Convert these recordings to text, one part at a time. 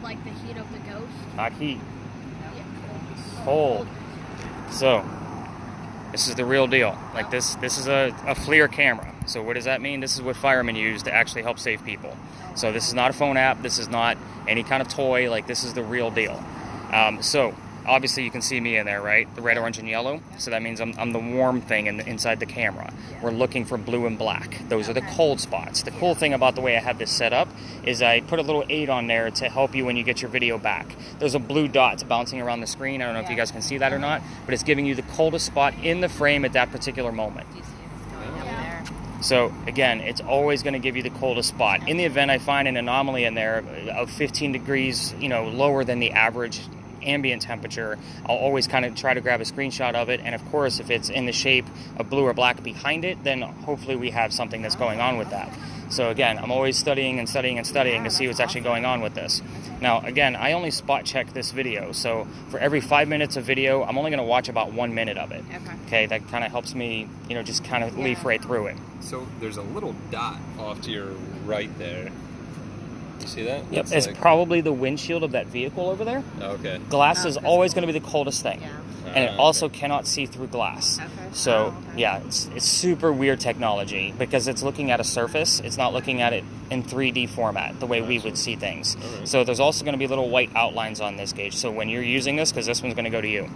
like the heat of the ghost? Not heat. Yeah. Cold. So, this is the real deal. Like this is a FLIR camera. So what does that mean? This is what firemen use to actually help save people. So this is not a phone app. This is not any kind of toy. Like this is the real deal. So obviously you can see me in there, right? The red, orange, and yellow. So that means I'm the warm thing inside the camera. We're looking for blue and black. Those are the cold spots. The cool thing about the way I have this set up is I put a little aid on there to help you when you get your video back. There's a blue dot bouncing around the screen. I don't know if you guys can see that or not, but it's giving you the coldest spot in the frame at that particular moment. So again, it's always going to give you the coldest spot. In the event I find an anomaly in there of 15 degrees, lower than the average ambient temperature, I'll always kind of try to grab a screenshot of it. And of course, if it's in the shape of blue or black behind it, then hopefully we have something that's going on with that. So again, I'm always studying and studying and studying to see what's actually going on with this. Now, again, I only spot check this video. So for every 5 minutes of video, I'm only going to watch about 1 minute of it. Okay, that kind of helps me, just kind of leaf right through it. So there's a little dot off to your right there. You see that? Yep, it's probably the windshield of that vehicle over there. Okay. Glass is always going to be the coldest thing. And it also cannot see through glass. So, yeah, it's super weird technology because it's looking at a surface. It's not looking at it in 3D format, the way we would see things. So there's also going to be little white outlines on this gauge. So when you're using this, because this one's going to go to you.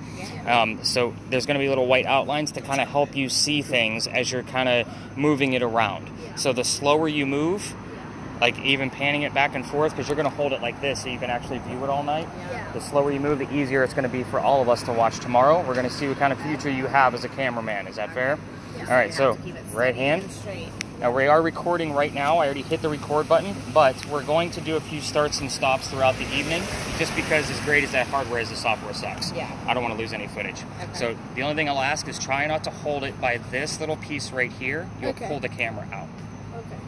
So there's going to be little white outlines to kind of help you see things as you're kind of moving it around. So the slower you move, like even panning it back and forth, because you're going to hold it like this so you can actually view it all night. The slower you move, the easier it's going to be for all of us to watch tomorrow. We're going to see what kind of future you have as a cameraman. Is that fair? All right, so right hand. Now we are recording right now. I already hit the record button, but we're going to do a few starts and stops throughout the evening, just because as great as that hardware is, the software sucks. I don't want to lose any footage. So the only thing I'll ask is try not to hold it by this little piece right here. You'll pull the camera out.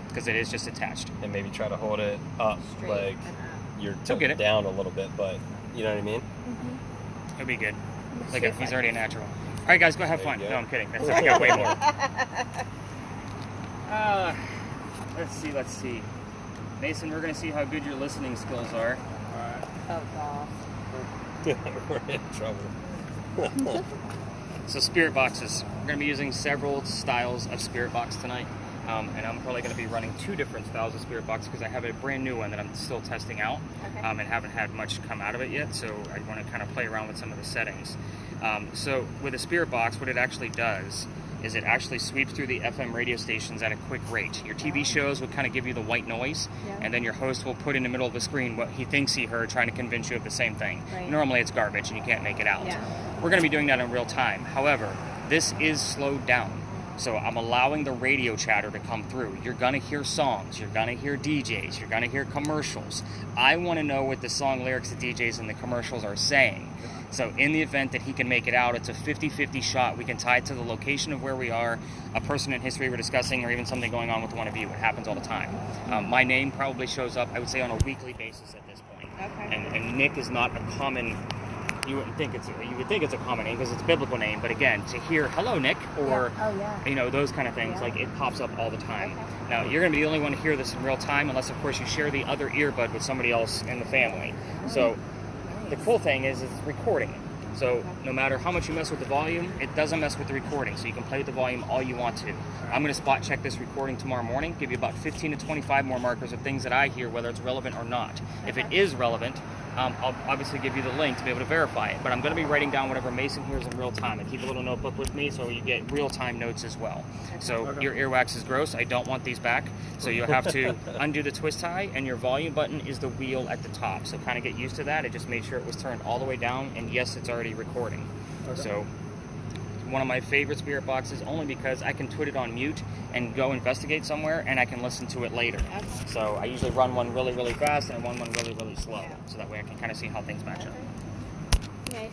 Because it is just attached. And maybe try to hold it up, like you're tilted down a little bit, but you know what I mean? It'll be good. Look at, he's already a natural. All right, guys, go have fun. No, I'm kidding. I got way more. Let's see. Mason, we're going to see how good your listening skills are. Oh, gosh. We're in trouble. So spirit boxes. We're going to be using several styles of spirit box tonight. And I'm probably going to be running 2 different styles of spirit box because I have a brand new one that I'm still testing out and haven't had much come out of it yet, so I want to kind of play around with some of the settings. So with a spirit box, what it actually does is it actually sweeps through the FM radio stations at a quick rate. Your TV shows will kind of give you the white noise, and then your host will put in the middle of the screen what he thinks he heard, trying to convince you of the same thing. Normally it's garbage and you can't make it out. We're going to be doing that in real time. However, this is slowed down. So I'm allowing the radio chatter to come through. You're going to hear songs. You're going to hear DJs. You're going to hear commercials. I want to know what the song lyrics the DJs and the commercials are saying. So in the event that he can make it out, it's a 50-50 shot. We can tie it to the location of where we are, a person in history we're discussing, or even something going on with one of you. It happens all the time. My name probably shows up, I would say, on a weekly basis at this point. And Nick is not a common... You would think it's a common name because it's a biblical name, but again, to hear "Hello, Nick" or those kind of things, like it pops up all the time. Now you're going to be the only one to hear this in real time, unless of course you share the other earbud with somebody else in the family. So the cool thing is it's recording it. So no matter how much you mess with the volume, it doesn't mess with the recording. So you can play with the volume all you want to. I'm going to spot check this recording tomorrow morning, give you about 15 to 25 more markers of things that I hear, whether it's relevant or not. If it is relevant, I'll obviously give you the link to be able to verify it. But I'm going to be writing down whatever Mason hears in real time. I keep a little notebook with me so you get real-time notes as well. So your earwax is gross. I don't want these back. So you'll have to undo the twist tie, and your volume button is the wheel at the top. So kind of get used to that. I just made sure it was turned all the way down, and yes, it's already recording. So one of my favorite spirit boxes, only because I can put it on mute and go investigate somewhere, and I can listen to it later. So I usually run one really, really fast and run one really, really slow. So that way I can kind of see how things match up. Okay.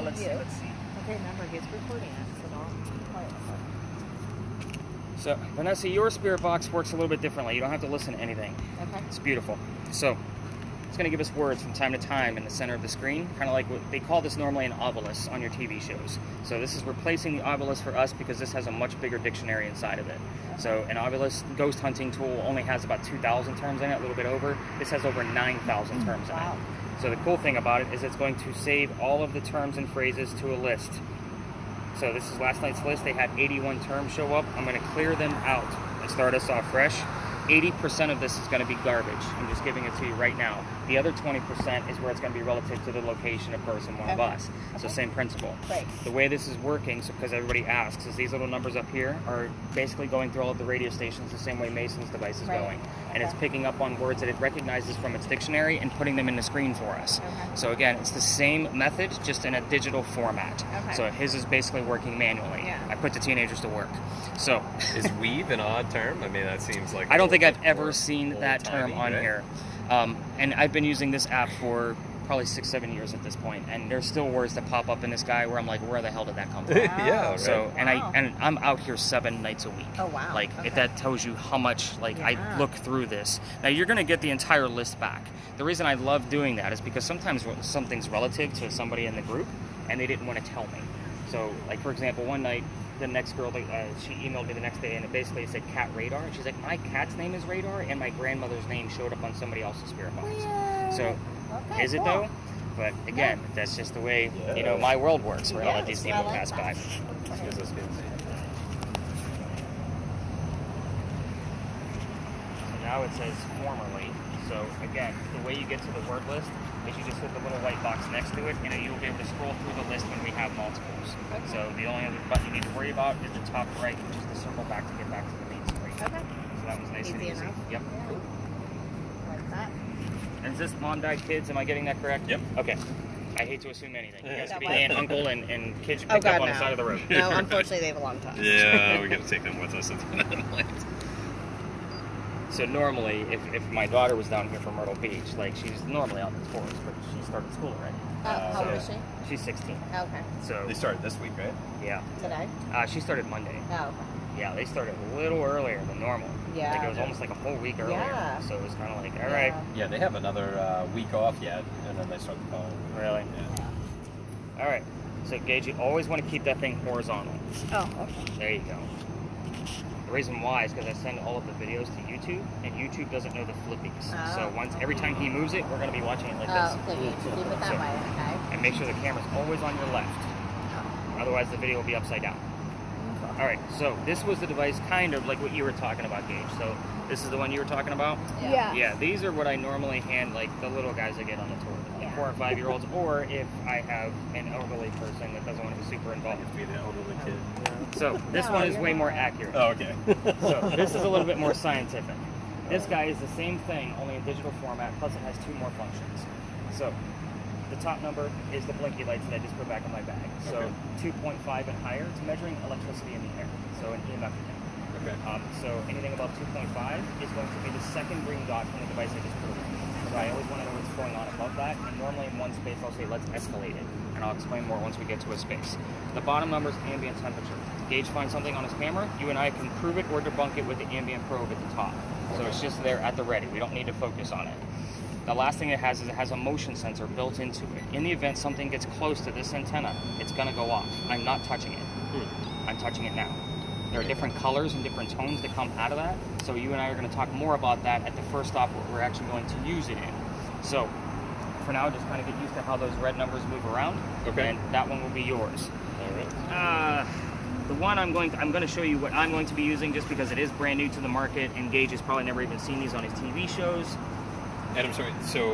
Let's see. Okay, remember, it's recording us, so don't quiet. So, Vanessa, your spirit box works a little bit differently. You don't have to listen to anything. Okay. It's beautiful. So, It's going to give us words from time to time in the center of the screen, kind of like what they call this normally an obelisk on your TV shows. So this is replacing the obelisk for us because this has a much bigger dictionary inside of it. So an obelisk ghost hunting tool only has about 2,000 terms in it, a little bit over. This has over 9,000 terms in it. So the cool thing about it is it's going to save all of the terms and phrases to a list. So this is last night's list. They had 81 terms show up. I'm going to clear them out and start us off fresh. 80% of this is going to be garbage. I'm just giving it to you right now. The other 20% is where it's going to be relative to the location, a person, one of us. So same principle. Right. The way this is working, so because everybody asks, is these little numbers up here are basically going through all of the radio stations the same way Mason's device is going. And it's picking up on words that it recognizes from its dictionary and putting them in the screen for us. So again, it's the same method, just in a digital format. So his is basically working manually. I put the teenagers to work. So is weave an odd term? I mean, that seems like I don't think I've ever seen that term on here. And I've been using this app for probably 6-7 years at this point, and there's still words that pop up in this guy where I'm like, where the hell did that come from? So and I'm out here 7 nights a week. Like if that tells you how much I look through this. Now you're gonna get the entire list back. The reason I love doing that is because sometimes something's relative to somebody in the group and they didn't want to tell me. So like for example, one night the next girl, she emailed me the next day and it basically said Cat Radar. And she's like, my cat's name is Radar and my grandmother's name showed up on somebody else's spirit box. So, is it though? But again, that's just the way, you know, my world works. We're going to let these people pass by. So now it says formerly. So again, the way you get to the word list is you just hit the little white box next to it, and you'll be able to scroll through the list when we have multiples. So the only other button you need to worry about is the top right, which is the circle back to get back to the main screen. So that was nice and easy. Yep. Like that. And is this Mom Died Kids? Am I getting that correct? Yep. Okay. I hate to assume anything. You guys could be aunt, uncle, and kids you picked up on the side of the road. No, unfortunately they have a long time. Yeah, we got to take them with us at the night. So normally, if my daughter was down here from Myrtle Beach, like she's normally out in the tours, but she started school already. How old is she? She's 16. Okay. So they started this week, right? Yeah. Today? She started Monday. Oh. Yeah, they started a little earlier than normal. Yeah. Like it was almost like a whole week earlier. Yeah. So it was kind of like, all right. Yeah, they have another week off yet, and then they start the following. Really? Yeah. All right. So Gage, you always want to keep that thing horizontal. Oh, okay. There you go. The reason why is because I send all of the videos to YouTube, and YouTube doesn't know the flippies. So every time he moves it, we're going to be watching it like this. Oh, so you keep it that way, okay. And make sure the camera's always on your left. Otherwise, the video will be upside down. All right, so this was the device kind of like what you were talking about, Gage. So this is the one you were talking about? Yeah. Yeah, these are what I normally hand, like the little guys I get on the tour. Like 4 or 5 year olds, or if I have an elderly person that doesn't want to be super involved. Be the elderly kid. So this one is way more accurate. Oh, okay. So this is a little bit more scientific. This guy is the same thing, only in digital format, plus it has 2 more functions. So the top number is the blinky lights that I just put back in my bag. So 2.5 and higher, it's measuring electricity in the air, so an EMF detector. So anything above 2.5 is going to be the second green dot from the device I just put in. So I always want to know what's going on above that, and normally in one space I'll say let's escalate it, and I'll explain more once we get to a space. The bottom number is ambient temperature. Gage finds something on his camera, you and I can prove it or debunk it with the ambient probe at the top. So it's just there at the ready, we don't need to focus on it. The last thing it has is it has a motion sensor built into it. In the event something gets close to this antenna, it's going to go off. I'm not touching it. I'm touching it now. There are different colors and different tones that come out of that. So you and I are going to talk more about that at the first stop where we're actually going to use it in. So for now, just kind of get used to how those red numbers move around. And that one will be yours. All right. The one I'm going to show you what I'm going to be using just because it is brand new to the market, and Gage has probably never even seen these on his TV shows. And I'm sorry, so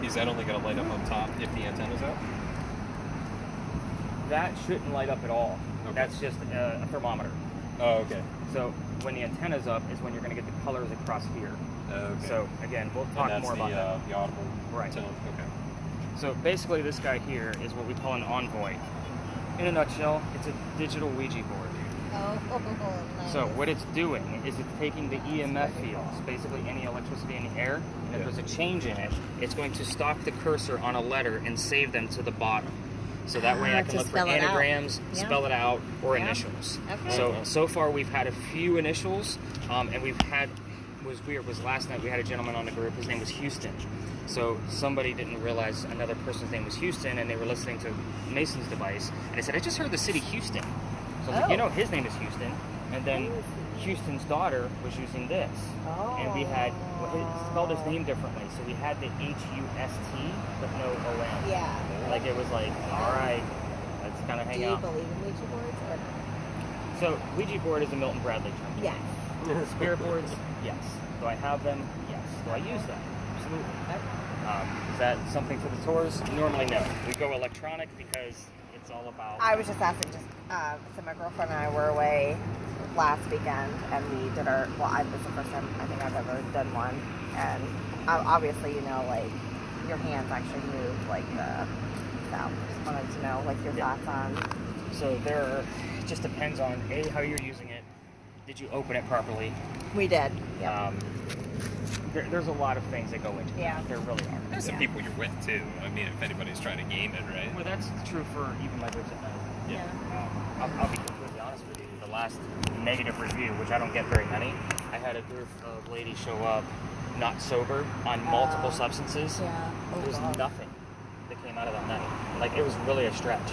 is that only going to light up on top if the antenna's out? That shouldn't light up at all. That's just a thermometer. Oh, okay. So when the antenna's up is when you're going to get the colors across here. Okay. So again, we'll talk more about that. The audible tone. Okay. So basically this guy here is what we call an envoy. In a nutshell, it's a digital Ouija board. Oh, nice. So what it's doing is it's taking the EMF fields, basically any electricity in the air, and if there's a change in it, it's going to stop the cursor on a letter and save them to the bottom. So that way I can look for anagrams, spell it out, or initials. So far we've had a few initials, and we've had was weird was last night we had a gentleman on the group. His name was Houston. So somebody didn't realize another person's name was Houston, and they were listening to Mason's device, and they said, "I just heard the city Houston." So I was like, you know, his name is Houston, and then Houston's daughter was using this, and we had spelled his name differently, so we had the H-U-S-T but no O-N. Yeah. Like it was like, all right, let's kind of hang out. Do you believe in Ouija boards? Or? So Ouija board is a Milton Bradley term. Yes. Spirit boards, yes. Do I have them? Yes. Do I use them? Absolutely. Is that something for the tours? Normally, no. We go electronic because it's all about... I was just asking, so my girlfriend and I were away last weekend, and we did our, this is the first time I think I've ever done one, and obviously, you know, like, your hands actually move, like, so just wanted to know, like, your thoughts on... So it just depends on, A, how you're using it. Did you open it properly? We did, yeah. There's a lot of things that go into it. Yeah. There really are. There's some people you're with, too. I mean, if anybody's trying to game it, right? Well, that's true for even my groups at night. Yeah. I'll be completely honest with you. The last negative review, which I don't get very many, I had a group of ladies show up not sober on multiple substances. Yeah. There's nothing that came out of that night. Like, it was really a stretch.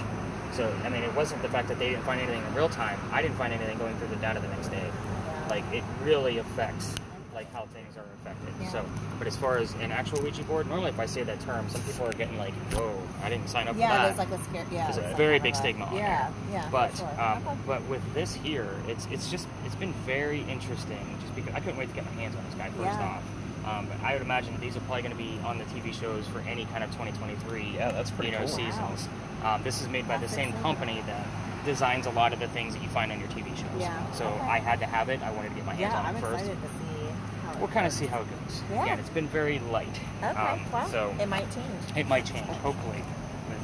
So, I mean, it wasn't the fact that they didn't find anything in real time. I didn't find anything going through the data the next day. Yeah. Like, it really affects, like, how things are affected. Yeah. So, but as far as an actual Ouija board, normally if I say that term, some people are getting like, whoa, I didn't sign up for that. Yeah, there's like a scare, There's a very big stigma on yeah, there. Yeah, But, for sure. but with this here, it's been very interesting, just because I couldn't wait to get my hands on this guy first off. But I would imagine these are probably going to be on the TV shows for any kind of 2023 that's pretty cool. seasons. This is made by the same company that designs a lot of the things that you find on your TV shows. Yeah. So I had to have it. I wanted to get my hands on it first. I'm excited to see how it We'll kind of see how it goes. Yeah. Again, it's been very light. Okay, well, so it might change. It might change, hopefully. But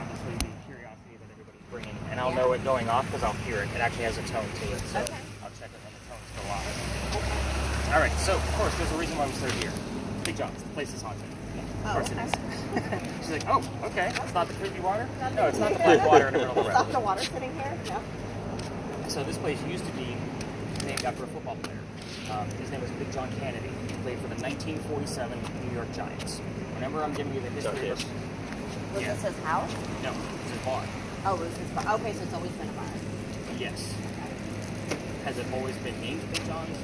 honestly, the curiosity that everybody's bringing, and I'll know it going off because I'll hear it. It actually has a tone to it, so I'll check it when the tone's still on. All right, so of course, there's a reason why we started here. Big John's, the place is haunted. Of course it is. She's like, oh, okay. It's not the creepy water? No, it's not the black water in the middle of the road. It's not the water sitting here? No. So this place used to be named after a football player. His name was Big John Kennedy. He played for the 1947 New York Giants. Remember, I'm giving you the history of... Was this his house? No, it was his bar. Oh, it was his bar. Okay, so it's always been a bar. Yes. Has it always been named Big John's?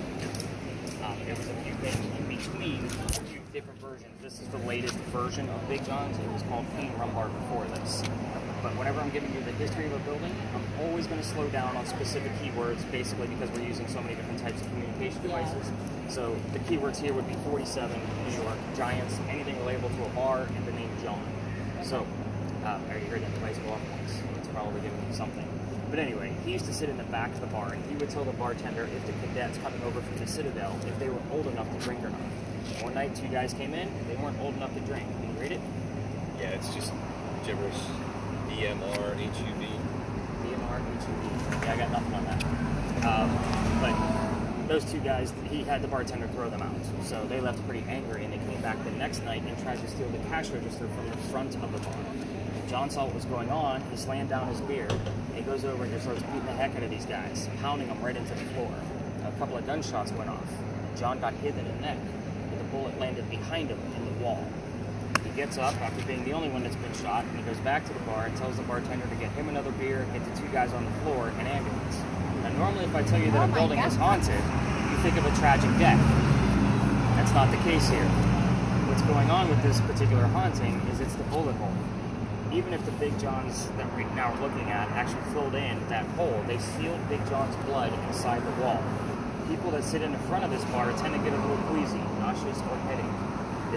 There was a few things in between, a few different versions. This is the latest version of Big John's. It was called Queen Rumbar before this. But whenever I'm giving you the history of a building, I'm always going to slow down on specific keywords, basically because we're using so many different types of communication devices. So the keywords here would be 47, New York, Giants, anything relatable to a bar, and the name John. So, I already heard that device go off once. It's probably giving me something. But anyway, he used to sit in the back of the bar, and he would tell the bartender if the cadets coming over from the Citadel, if they were old enough to drink or not. And one night, two guys came in, they weren't old enough to drink. Can you read it? Yeah, it's just gibberish. DMR, HUV. DMR, HUV. Yeah, I got nothing on that. But those two guys, he had the bartender throw them out. So they left pretty angry, and they came back the next night and tried to steal the cash register from the front of the bar. John saw what was going on. He slammed down his beer, and he goes over and just starts beating the heck out of these guys, pounding them right into the floor. A couple of gunshots went off. John got hit in the neck, but the bullet landed behind him in the wall. He gets up after being the only one that's been shot, and he goes back to the bar and tells the bartender to get him another beer, get the two guys on the floor, and ambulance. Now, normally if I tell you that a building is haunted, you think of a tragic death. That's not the case here. What's going on with this particular haunting is it's the bullet hole. Even if the Big Johns that we now are looking at actually filled in that hole, they sealed Big John's blood inside the wall. People that sit in the front of this bar tend to get a little queasy, nauseous, or headache.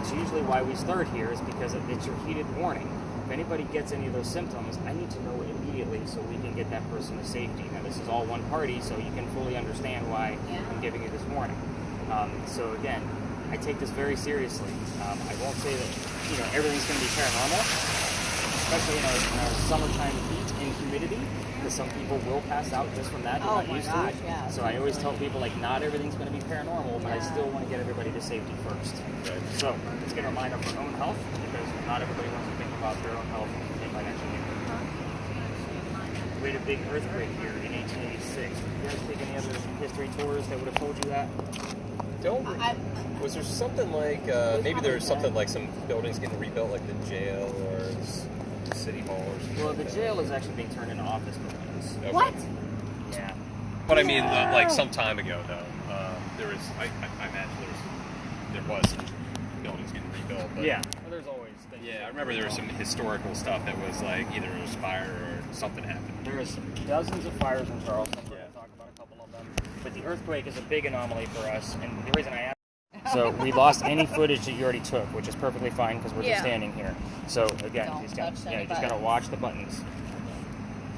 It's usually why we start here, is because it's your heated warning. If anybody gets any of those symptoms, I need to know immediately so we can get that person to safety. Now, this is all one party, so you can fully understand why I'm giving you this warning. So again, I take this very seriously. I won't say that everything's going to be paranormal, especially in our summertime heat and humidity, because some people will pass out just from that. They're not used to it. Yeah. So I always tell people, like, not everything's going to be paranormal, but I still want to get everybody to safety first. Okay. So it's going to remind of our own health, because not everybody wants to think about their own health when they might actually get hurt. We had a big earthquake here in 1886. Did you guys take any other history tours that would have told you that? Was there something like maybe there was something like some buildings getting rebuilt, like the jail or city hall or something? Well, the jail is actually being turned into office buildings. Okay. What? Yeah. But I mean, like some time ago, though, there was. I imagine there was some buildings getting rebuilt. But Yeah. Well, there's always things. yeah, I remember there was some historical stuff that was like either it was fire or something happened. There was dozens of fires in Charleston. We're going to talk about a couple of them. But the earthquake is a big anomaly for us, and the reason I asked. So we lost any footage that you already took, which is perfectly fine because we're just standing here. So again, you just got to watch the buttons.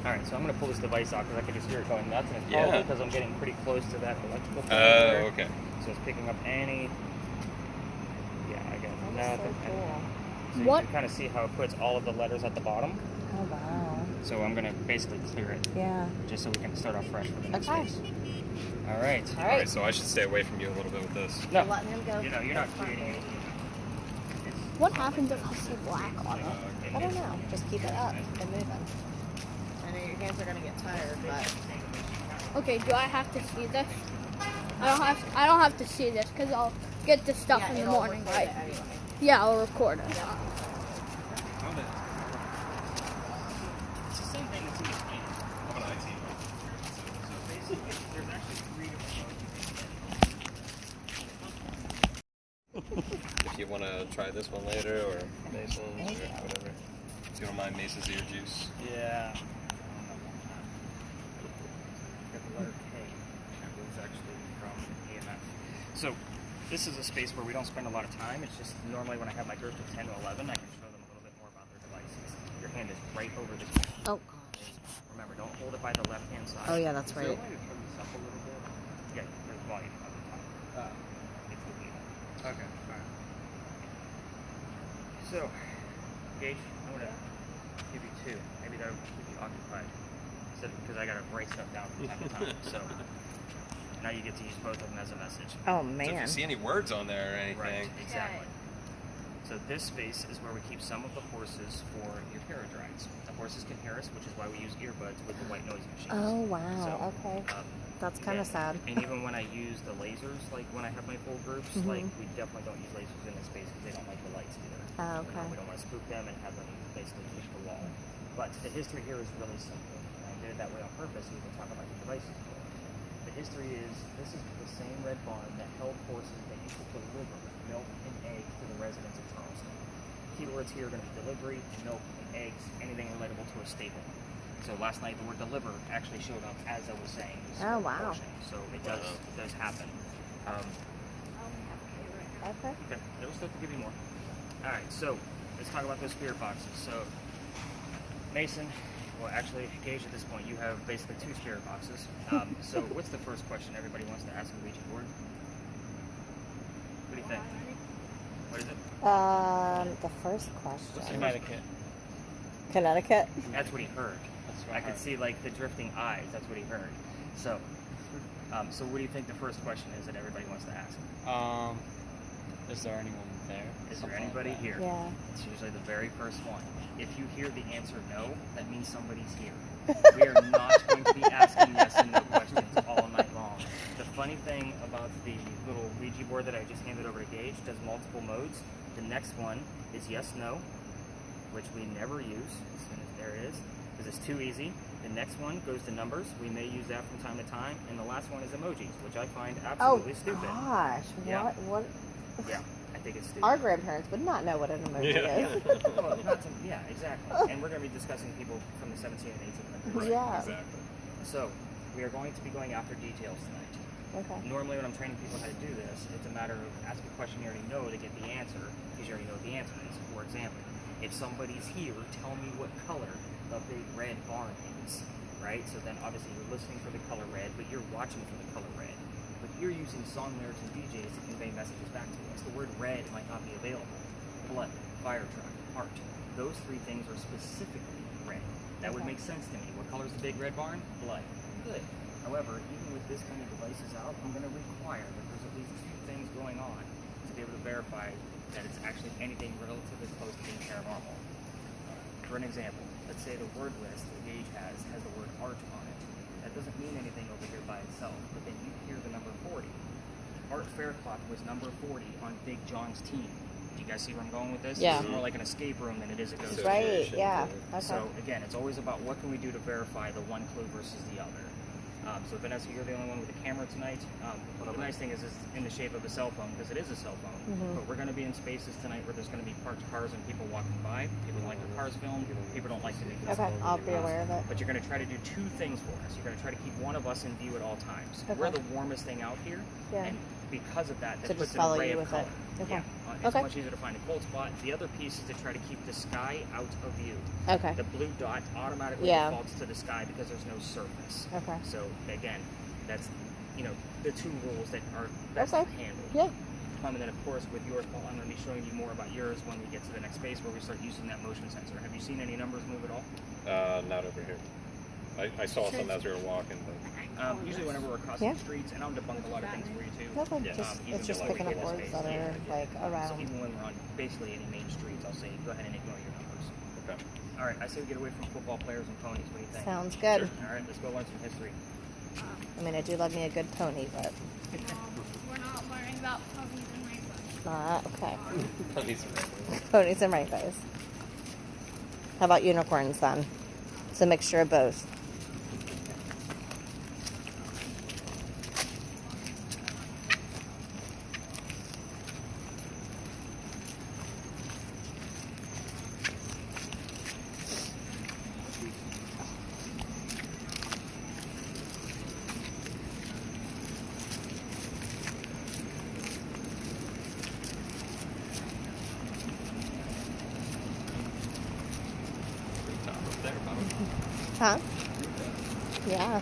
All right, so I'm going to pull this device out because I can just hear it going nuts, and it's probably because I'm getting pretty close to that electrical thing over there. Okay. So it's picking up any. Yeah, I got nothing. So cool. So you can kind of see how it puts all of the letters at the bottom. Oh, wow. So I'm going to basically clear it. Yeah. Just so we can start off fresh for the next Okay. space. All right. All right. So I should stay away from you a little bit with this. No, You're letting him go. you're not creating anything. What happens if I say black on it? I don't know. Just keep it up and moving. I know your hands are going to get tired, but... Okay, do I have to see this? I don't have to see this because I'll get the stuff in the it'll morning, record right? it anyway. Yeah, I'll record it. It's the same thing that's in the game. I'm an IT. So basically, there's actually 3 different modes. If you want to try this one later, or Mason's, or whatever. If you don't mind Mason's ear juice. Yeah. Got the letter K. That was actually from EMF. So this is a space where we don't spend a lot of time. It's just normally when I have my group of 10 to 11, I can show them a little bit more about their devices. Your hand is right over the key. Oh, gosh. Remember, don't hold it by the left-hand side. Oh, yeah, that's Is there right. a way to turn this up a little bit? Yeah, there's volume on the top. It's the key. Okay, all right. So, Gage, I'm going to give you 2. Maybe that'll keep you occupied. Because I got to write stuff down from time to time. So, now you get to use both of them as a message. Oh, So if man. you see any words on there or Right, anything, exactly. So this space is where we keep some of the horses for your paradrides. The horses can hear us, which is why we use earbuds with the white noise machines. Oh, wow. So, okay. That's kind of yeah. sad. And even when I use the lasers, like when I have my full groups, like we definitely don't use lasers in this space because they don't like the lights either. Oh, You know, okay. we don't want to spook them and have them basically push the wall. But the history here is really simple. And I did it that way on purpose so we can talk about the devices more. The history is this is the same red barn that held horses that used to deliver milk and eggs to the residents of Charleston. Keywords here are going to be delivery, milk, and eggs, anything relatable to a stable. So last night the word deliver actually showed up as I was saying. Oh, wow. So it does happen. Okay. Okay, it'll still give you more. All right, so let's talk about those spirit boxes. So Mason, well actually Gage, at this point you have basically 2 spirit boxes. So what's the first question everybody wants to ask a Ouija board? What do you think? What is it? The first question. Connecticut. Connecticut? That's what he heard. I could see like the drifting eyes. That's what he heard. So, so what do you think the first question is that everybody wants to ask? Is there anyone there? Is there anybody here? Yeah. It's usually the very first one. If you hear the answer no, that means somebody's here. We are not going to be asking yes and no questions all night long. The funny thing about the little Ouija board that I just handed over to Gage does multiple modes. The next one is yes, no, which we never use as soon as there is, because it's too easy. The next one goes to numbers. We may use that from time to time. And the last one is emojis, which I find absolutely stupid. Gosh. Yeah. What? Yeah, I think it's stupid. Our grandparents would not know what an emoji is. Well, yeah, exactly. And we're going to be discussing people from the 17th and 18th century. Yeah. exactly. So, we are going to be going after details tonight. Okay. Normally, when I'm training people how to do this, it's a matter of asking a question you already know to get the answer, because you already know what the answer is. For example, if somebody's here, tell me what color the big red barn is, right? So then, obviously, you're listening for the color red, but you're watching for the color red. But you're using song lyrics and DJs to convey messages back to us. The word red might not be available. Blood, fire truck, heart. Those 3 things are specifically red. That would make sense to me. What color is the big red barn? Blood. Good. However, even with this kind of devices out, I'm going to require that there's at least 2 things going on to be able to verify that it's actually anything relatively close to being paranormal. For an example, let's say the word list that Gage has the word art on it. That doesn't mean anything over here by itself, but then you hear the number 40. Art Faircloth was number 40 on Big John's team. Do you guys see where I'm going with this? Yeah. It's more like an escape room than it is a ghost. Right, yeah. Okay. So again, it's always about what can we do to verify the one clue versus the other. So Vanessa, you're the only one with a camera tonight. The nice thing is it's in the shape of a cell phone because it is a cell phone. But we're going to be in spaces tonight where there's going to be parked cars and people walking by. People don't like their cars filmed. People don't like to be visible. Okay, I'll be aware of it. But you're going to try to do two things for us. You're going to try to keep one of us in view at all times. Okay. We're the warmest thing out here. Yeah. And because of that, So that just puts an follow array you of with it. color. Okay. Yeah, it's Okay. much easier to find a cold spot. The other piece is to try to keep the sky out of view. Okay. The blue dot automatically Yeah. defaults to the sky because there's no surface. Okay. So again, that's the two rules that are best Okay. handled. Yeah. And then of course with yours, Paul, I'm going to be showing you more about yours when we get to the next space where we start using that motion sensor. Have you seen any numbers move at all? Not over here. I saw some as we were walking, but Usually whenever we're crossing Yeah. the streets, and I'll debunk a lot of things for you too. Okay. Yeah. Just, Even it's just though picking we up get a words space that are like So around. even when we're on basically any main streets, I'll say go ahead and ignore your numbers. okay. All right, I say we get away from football players and ponies. What do you think? Sounds good. All right, let's go learn some history. I mean, I do love me a good pony, but We're not learning about ponies and rainbows. okay. Ponies and rainbows. Ponies and rainbows. How about unicorns then? It's a mixture of both. Top up there, Bob. Huh? Yeah.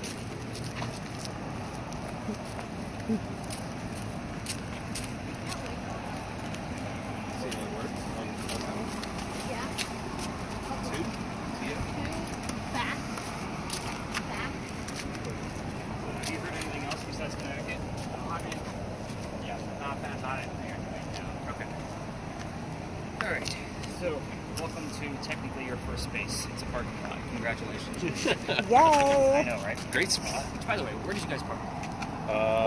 See any words on that one? Yeah. Two? Tia? Back. Back. Have you heard anything else besides Connecticut? Yeah, not that Okay. All right. So, welcome to technically your first space. It's a parking lot. Congratulations. I Yay! know, right? Great spot. Which, by the way, where did you guys park?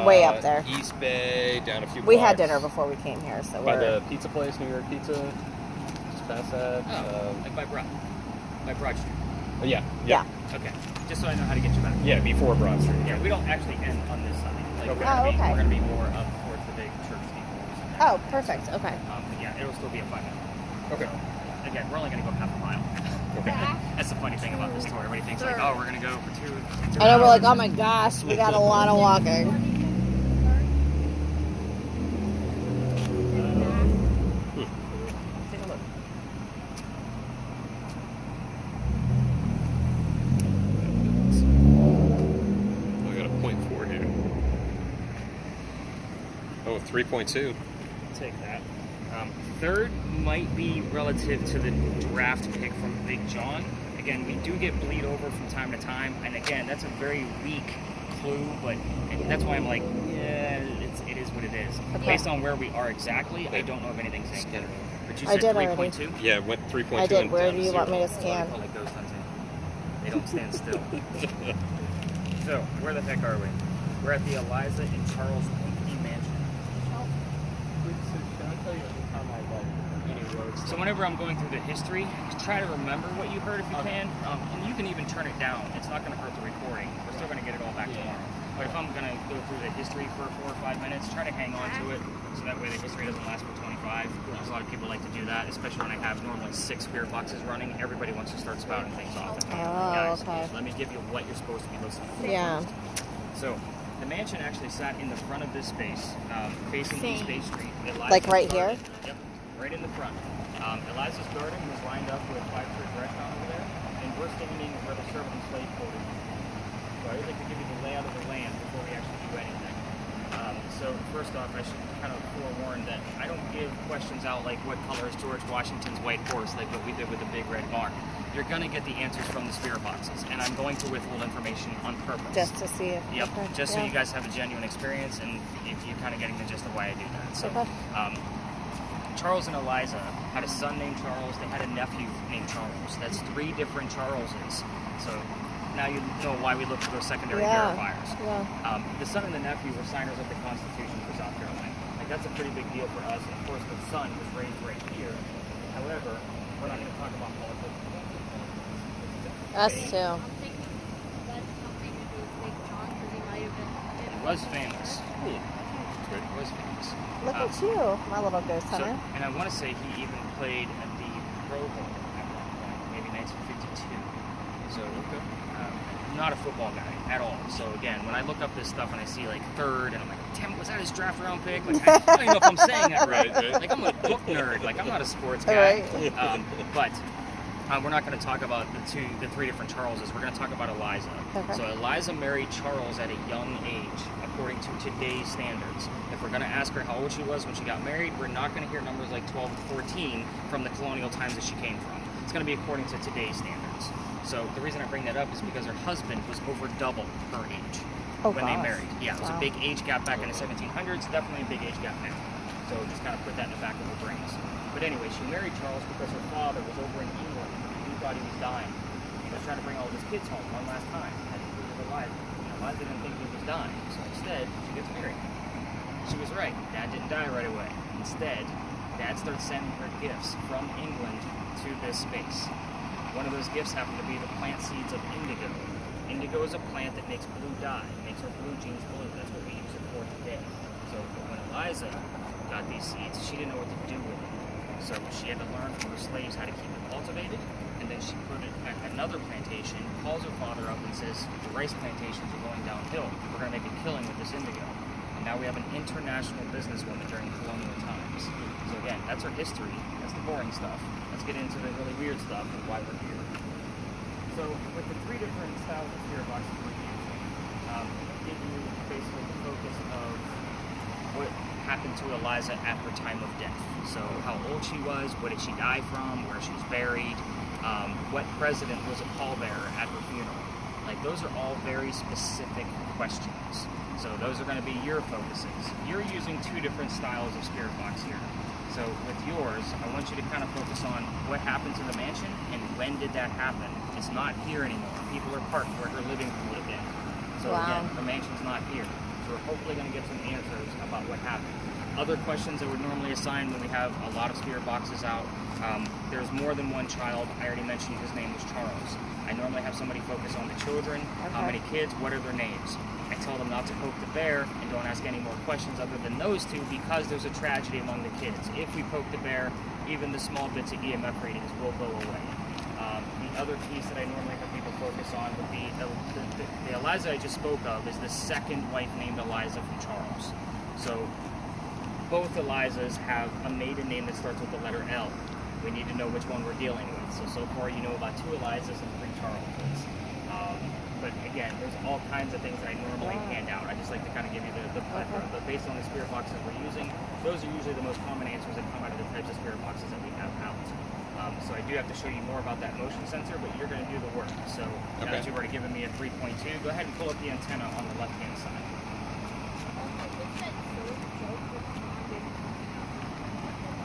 Way up there. East Bay, down a few We had blocks. dinner before we came here, so By we're the pizza place, New York Pizza. Just past that. Like by Broad Street. Yeah. yeah. Okay. Just so I know how to get you back. Yeah, before Broad Street. Yeah, we don't actually end on this side. Like, Okay. Oh, okay. We're gonna be more up towards the big church steeples. and Oh, everything. perfect. Okay. But yeah, it'll still be a 5-minute. Okay. Again, we're only gonna go half a mile. Back. That's the funny thing about this tour. Everybody thinks like, oh, we're gonna go for two I know we're like, hours. oh my gosh, we got a lot of walking. Take a look. I got a 0.4 here. Oh, 3.2. Take that. Third might be relative to the draft pick from Big John. Again, we do get bleed over from time to time, and again, that's a very weak clue, but and that's why I'm like, yeah, it is what it is. Okay. Based on where we are exactly, I don't know if anything's in there. But you I said did already. 3.2? Yeah, went 3.2. I did. and Where down do you to want me to 0. scan? Like those ones, they don't stand still. So, where the heck are we? We're at the Eliza and Charles Pinckney Mansion. So whenever I'm going through the history, try to remember what you heard if you can. And you can even turn it down. It's not going to hurt the recording. We're still going to get it all back tomorrow. But if I'm going to go through the history for 4 or 5 minutes, try to hang on to it so that way the history doesn't last for 25. Because a lot of people like to do that, especially when I have normally 6 spirit boxes running. Everybody wants to start spouting things off. Oh, okay. Let me give you what you're supposed to be listening to. Yeah. First. So, the mansion actually sat in the front of this space, facing East Bay Street. Like right here? Yep, right in the front. Eliza's garden was lined up with 5-foot restaurant over there, and we're standing where the servant and slave quarters are. So I would like to give you the layout of the land before we actually do anything. So first off, I should kind of forewarn that I don't give questions out like what color is George Washington's white horse, like what we did with the big red barn. You're going to get the answers from the spirit boxes, and I'm going to withhold information on purpose. Just to see if. Yep, Okay. just so Yeah. you guys have a genuine experience, and if you're kind of getting the gist of why I do that. So, Okay. Charles and Eliza had a son named Charles. They had a nephew named Charles. That's 3 different Charleses. So now you know why we look for those secondary Yeah. verifiers. Yeah. The son and the nephew were signers of the Constitution for South Carolina. Like, that's a pretty big deal for us. And of course, the son was raised right here. However, we're not going to talk about politics. Us too. I'm thinking that's something to do with Big John because he might have been. He was famous. Cool. He was famous. Look at you, my little ghost So, hunter. and I want to say he even played at the Pro Bowl at one point, maybe 1952. So, not a football guy at all. So again, when I look up this stuff and I see like third, and I'm like, damn, was that his draft round pick? Like, I don't even know if I'm saying that right. Like, I'm a book nerd. Like, I'm not a sports guy. Right. But we're not going to talk about the three different Charleses. We're going to talk about Eliza. Okay. So Eliza married Charles at a young age, according to today's standards. If we're going to ask her how old she was when she got married, we're not going to hear numbers like 12 to 14 from the colonial times that she came from. It's going to be according to today's standards. So the reason I bring that up is because her husband was over double her age when they married. Yeah, it was a big age gap back in the 1700s, definitely a big age gap now. So just kind of put that in the back of her brains. But anyway, she married Charles because her father was over in England. He thought he was dying. He was trying to bring all of his kids home one last time. Had to prove her life. Eliza didn't think he was dying, so instead, she gets married. She was right. Dad didn't die right away. Instead, Dad starts sending her gifts from England to this space. One of those gifts happened to be the plant seeds of indigo. Indigo is a plant that makes blue dye, makes our blue jeans blue. That's what we use it for today. So when Eliza got these seeds, she didn't know what to do with it. So she had to learn from her slaves how to keep it cultivated, and then she put it at another plantation, calls her father up and says, the rice plantations are going downhill. We're going to make a killing with this indigo. And now we have an international businesswoman during colonial times. So again, that's our history. That's the boring stuff. Let's get into the really weird stuff and why we're here. So with the three different styles of spirit boxes we're using, give you basically the focus of what happened to Eliza at her time of death. So how old she was, what did she die from, where she was buried, what president was a pallbearer at her funeral. Like, those are all very specific questions. So those are going to be your focuses. You're using two different styles of spirit box here. So with yours, I want you to kind of focus on what happened to the mansion and when did that happen. It's not here anymore. People are parked where her living room would have been. So again, the mansion's not here. So we're hopefully going to get some answers about what happened. Other questions that would normally assign when we have a lot of spirit boxes out, there's more than one child. I already mentioned his name was Charles. I normally have somebody focus on the children, how many kids, what are their names. I tell them not to poke the bear and don't ask any more questions other than those two because there's a tragedy among the kids. If we poke the bear, even the small bits of EMF readings will go away. The other piece that I normally have people focus on would be the Eliza I just spoke of is the second wife named Eliza from Charles. So both Elizas have a maiden name that starts with the letter L. We need to know which one we're dealing with. So far you know about two Elizas and three Charleses. But again, there's all kinds of things that I normally hand out. I just like to kind of give you the plethora. But based on the spirit boxes we're using, those are usually the most common answers that come out of the types of spirit boxes that we have out. So I do have to show you more about that motion sensor, but you're going to do the work. So now that you've already given me a 3.2, go ahead and pull up the antenna on the left-hand side.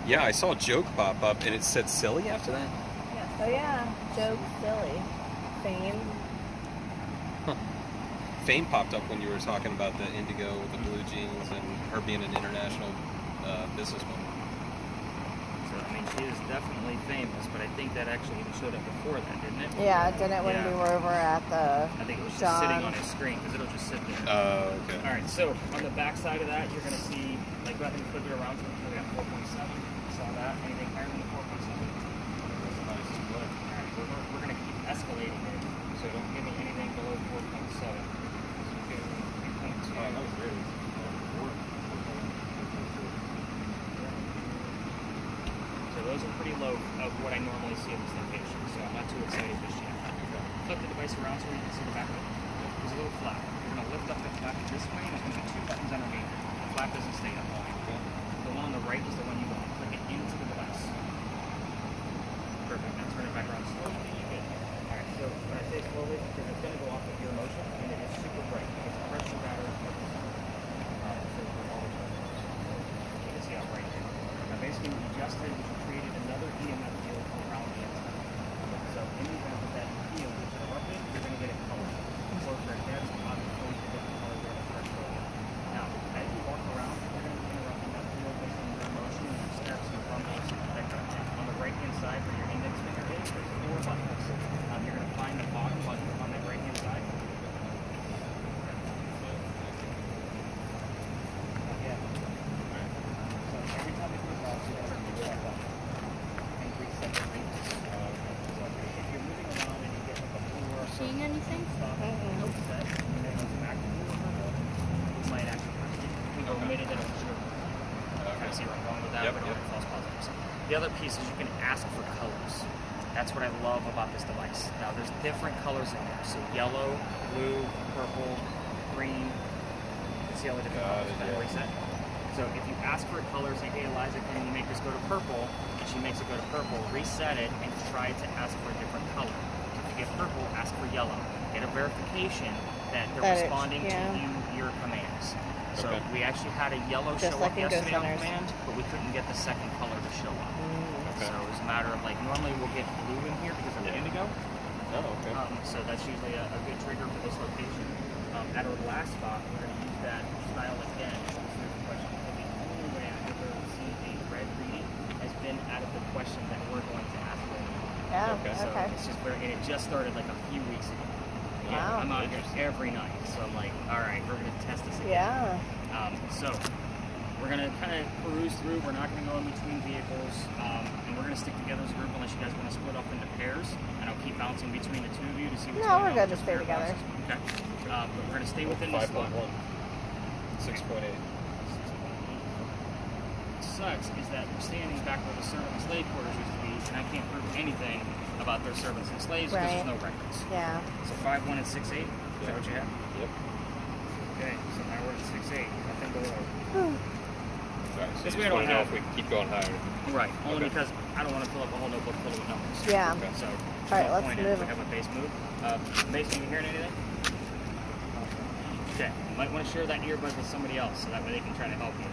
Yeah, I saw a joke pop up and it said silly after that. Oh yeah, joke, silly, fame. Fame popped up when you were talking about the indigo with the blue jeans and her being an international businesswoman. So, I mean, she is definitely famous, but I think that actually even showed up before that, didn't it? Yeah, didn't when we were over at the I think it was just sitting on his screen, because it'll just sit there. Oh, okay. Alright, so on the back side of that, you're going to see, like, go ahead and flip it around so we got 4.7. Saw that? Anything higher than the 4.7? Alright, we're going to keep escalating it, so don't give me anything below 4.7. So that was really So those are pretty low of what I normally see in this location, so I'm not too excited just yet. Flip the device around so you can see the back of it. There's a little flap. You're going to lift up the flap this way, and there's going to be two buttons underneath it. The flap doesn't stay up long. The one on the right is the one you want to click it into the device. Perfect. Now turn it back around slowly, and you're good. Alright, so when I say slowly, because it's going to go off with your motion, and it is super bright. It's a pressure battery. So for all the charges. You can see how bright it is. Now basically what you just did was you created another EMF field around the antenna. So in the event that that field is interrupted, you're going to get it color. The other piece is you can ask for colors. That's what I love about this device. Now there's different colors in there. So yellow, blue, purple, green. You see all the different colors that are reset? So if you ask for a color, say, hey Eliza, can you make this go to purple? And she makes it go to purple, reset it, and try to ask for a different color. If you get purple, ask for yellow. Get a verification that they're responding to your commands. So we actually had a yellow show up yesterday on command, but we couldn't get the second color to show up. So it was a matter of like, normally we'll get blue in here because of the indigo. Oh, okay. So that's usually a good trigger for this location. At our last spot, we're going to use that style again. So the question, the only way I've ever seen a red reading has been out of the question that we're going to ask later. Yeah, So it's just and it just started like a few weeks ago. Wow. I'm out here every night, so I'm like, all right, we're gonna test this again. Yeah. So we're gonna kind of peruse through. We're not gonna go in between vehicles, and we're gonna stick together as a group unless you guys want to split up into pairs. And I'll keep bouncing between the two of you to see what's going on. No, we're good to stay together. Okay. But we're gonna stay within this spot. 6.8. Sucks is that we're standing back where the servant and slave quarters used to be, and I can't prove anything about their servants and slaves because there's no records. Yeah. So 5.1 and 6.8. Is that what you have? Yep. Okay, so now we're at 6.8. Nothing below. Right, so This you way I just don't want to know have- if we can keep going higher. Right. Only because I don't want to fill up a whole notebook full of numbers. Yeah. Okay. So, All right, the let's point move. is we have a base move. Mason, you hearing anything? Okay. You might want to share that earbud with somebody else so that way they can try to help you.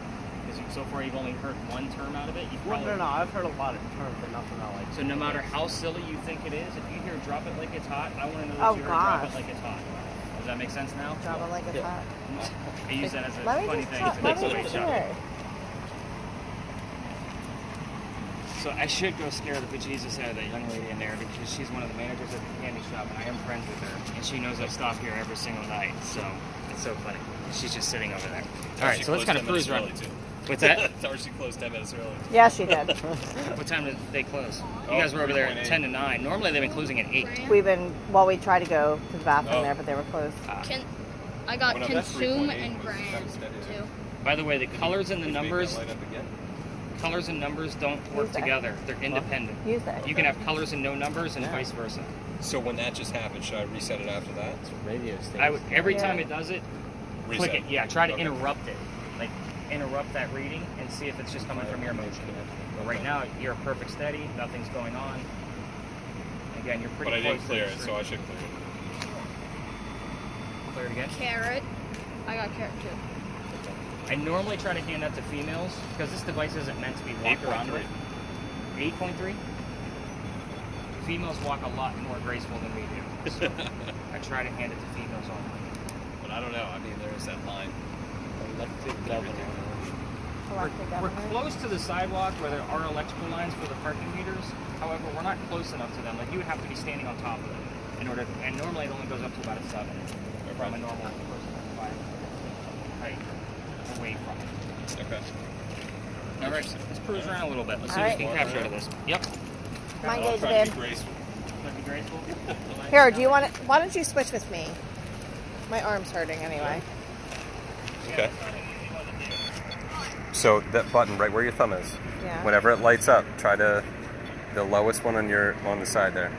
Because so far you've only heard one term out of it. You've Well, probably... no, I've heard a lot of terms, but nothing I like. So no matter how silly you think it is, if you hear drop it like it's hot, I want to know that you heard drop it like it's hot. Does that make sense now? Drop it like it's hot. I use that as a Let me funny just thing talk. to Let make me somebody just shout. hear. So I should go scare the bejesus out of that young lady in there because she's one of the managers at the candy shop and I am friends with her. And she knows I stop here every single night. So it's so funny. She's just sitting over there. All right, so let's kind of cruise around. What's that? Or she closed 10 minutes early. Yeah, she did. What time did they close? You guys were over there at 10 to 9. Normally they've been closing at 8. We tried to go to the bathroom there, but they were closed. I got One of that consume 3.8 and was grand kind of steady. too. By the way, the colors and the numbers Light up again. colors and numbers don't work Use that. together. They're independent. Use that. You can have colors and no numbers and vice versa. So when that just happened, should I reset it after that? Radio station. I would, every time it does it, Reset. click it. Yeah, try to interrupt it. Like interrupt that reading and see if it's just coming from your motion. But right now you're perfect steady, nothing's going on. Again, you're pretty But I close didn't to clear the it, so street. I should clear it. Clear it again. Carrot. I got carrot too. I normally try to hand that to females because this device isn't meant to be walked around with. 8.3? Females walk a lot more graceful than we do. So I try to hand it to females only. But I don't know. I mean, there is that line. Electric governor. We're close to the sidewalk where there are electrical lines for the parking meters. However, we're not close enough to them. Like you would have to be standing on top of it in order. And normally it only goes up to about a 7 from a normal person height away from it. Okay. All right, let's cruise around a little bit. Let's see All if we right. can capture out of this. Yep. Come on, I'll Gage, try to babe. be graceful. That'd be graceful. Here, do you want it? Why don't you switch with me? My arm's hurting anyway. Okay. So that button right where your thumb is, Yeah. whenever it lights up, try to the lowest one on the side there.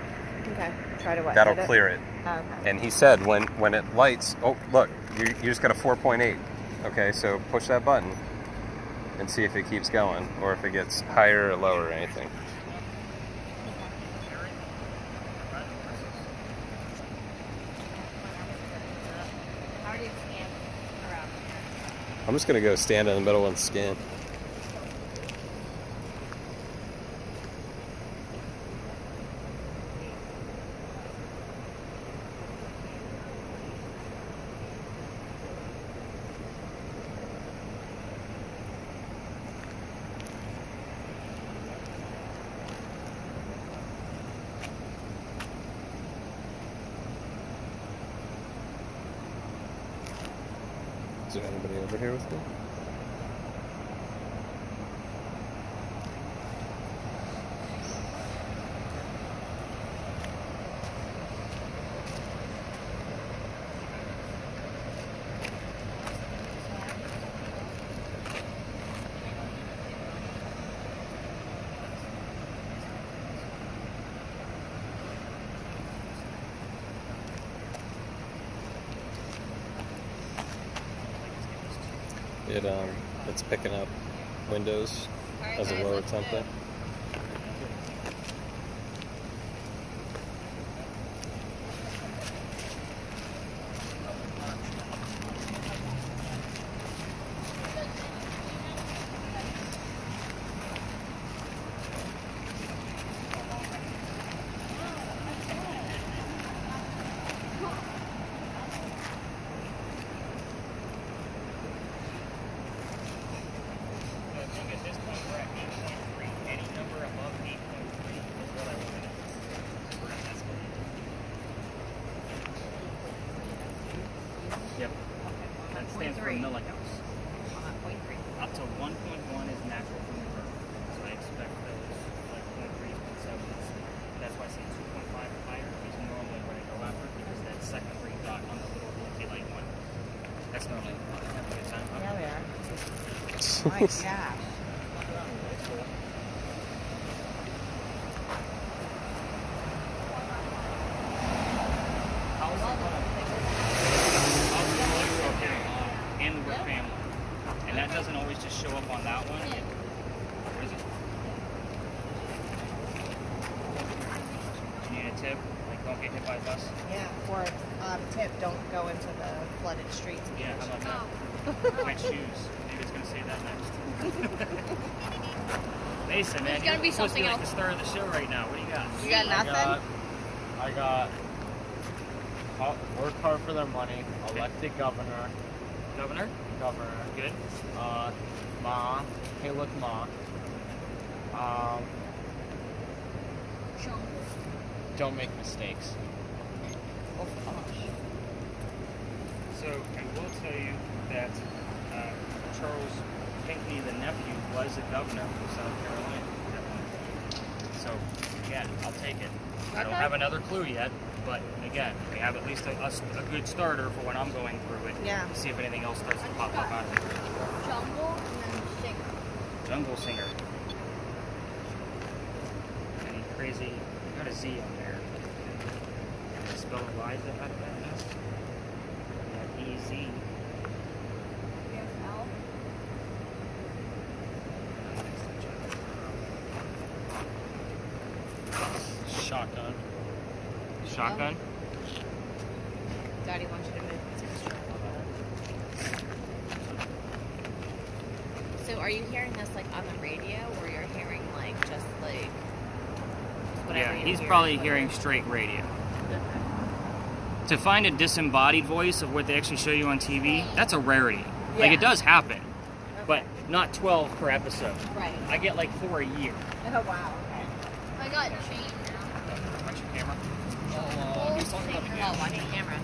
Okay. Try to what? That'll hit clear it. Oh, okay. And he said when it lights, oh look, you just got a 4.8. Okay, so push that button and see if it keeps going or if it gets higher or lower or anything. How do you scan around? I'm just gonna go stand in the middle and scan. Is there anybody over here with me? It's picking up windows as a lower template. Yep. That stands for millihouse. Up to 1.1 is natural from the birth. So I expect those like 0.3s, 0.7s. That's why I say 2.5 or higher is normally what I go after because that second green dot on the little blinky light one. That's normally having a good time. Yeah, we are. My gosh. And the word family. And that doesn't always just show up on that one. What is it? Do you need a tip? Like, don't get hit by a bus? Yeah, or tip, don't go into the flooded streets. Yeah, how about that? My shoes. Maybe it's going to say that next. Mason, man, There's gonna be you're supposed to something be like else. the star of the show right now. What do you got? You got nothing? I got work hard for their money, elected governor, Governor? Good. Ma, hey look Ma, don't make mistakes. Oh, gosh. So, I will tell you that Charles Pinckney, the nephew, was a governor of South Carolina at one point. So, again, I'll take it. I don't have another clue yet, but again, we have at least a good starter for when I'm going through it. Yeah. See if anything else starts to pop up out of it. Jungle and then singer. Jungle singer. Any crazy? You got a Z on there. Can I spell Eliza out of that mess? Yeah, EZ. L. Shotgun. Shotgun. Daddy wants you to move his extra a little bit. So are you hearing this like on the radio or you're hearing like just like whatever Yeah, you he's hear probably over hearing it? straight radio. Okay. To find a disembodied voice of what they actually show you on TV, that's a rarity. Like, Yeah. it does happen, but not 12 per episode. Right. I get like 4 a year. Oh wow. Okay. I got chain now. Watch your camera. He's talking about the Oh, watch the camera.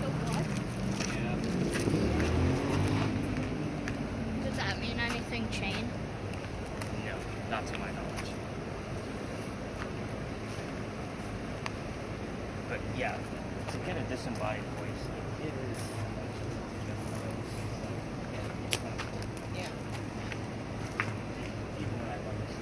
Does that mean anything, chain? No, not to my knowledge. But yeah, to get a disembodied voice, it is. Yeah. Even when I run this.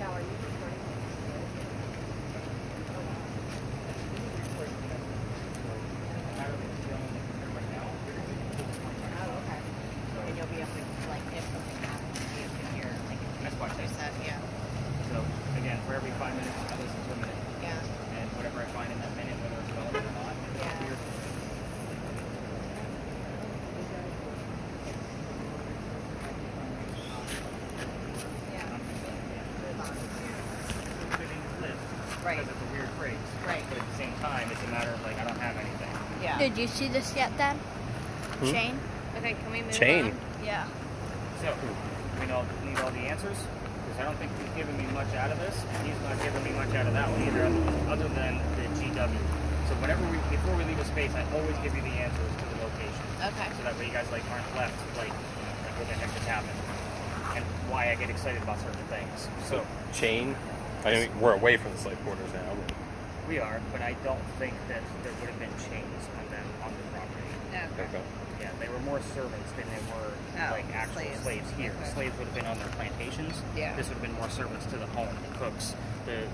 Now are you recording? Oh, okay. And you'll be able to like if something happens, you can hear like That's why I say. set. Yeah. So again, for every 5 minutes, I listen to a minute. Yeah. And whatever I find in that minute, whether it's relevant or not, Yeah. weird. Yeah. Right. Because it's a weird phrase. Right. But at the same time, it's a matter of like, I don't have anything. Yeah. Did you see this yet, Dad? Hmm? Chain? Okay, can we move Chain. on? Yeah. So, we need all the answers? Because I don't think he's giving me much out of this, and he's not giving me much out of that one either, other than the GW. So before we leave a space, I always give you the answers to the location. Okay. So that way you guys like aren't left like what the heck just happened, and why I get excited about certain things. So Chain. I mean, we're away from the slave quarters now. we are, but I don't think that there would have been chains on them on the property. Okay. Okay. Yeah, they were more servants than they were like actual slaves. slaves here. Okay. Slaves would have been on their plantations. Yeah. This would have been more servants to the home, cooks, the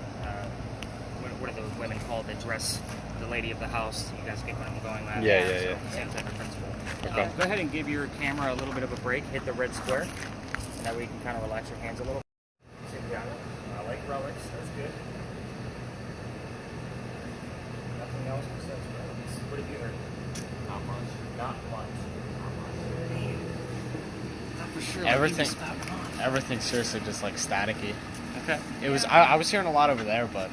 what are the women called that dress the lady of the house? You guys get what I'm going at? Yeah. Same type of principle. Okay. Go ahead and give your camera a little bit of a break. Hit the red square, and that way you can kind of relax your hands a little. I like relics. That's good. Nothing else besides relics. What have you heard? Not much. Not much. Not for sure. Everything's seriously just like staticky. Okay. It was. I was hearing a lot over there, but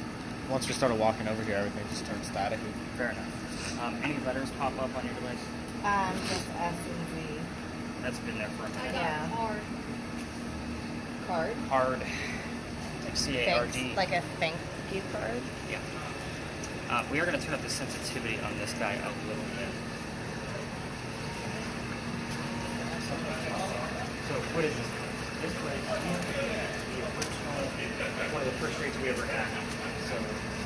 once we started walking over here, everything just turned staticky. Fair enough. Any letters pop up on your device? Just S and Z. That's been there for a I minute. got Yeah. hard. Card. Hard. Like CARD. Thanks, like a thank you card. Yeah. We are going to turn up the sensitivity on this guy a little bit. So what is this? This bridge, the original, one of the first streets we ever had. So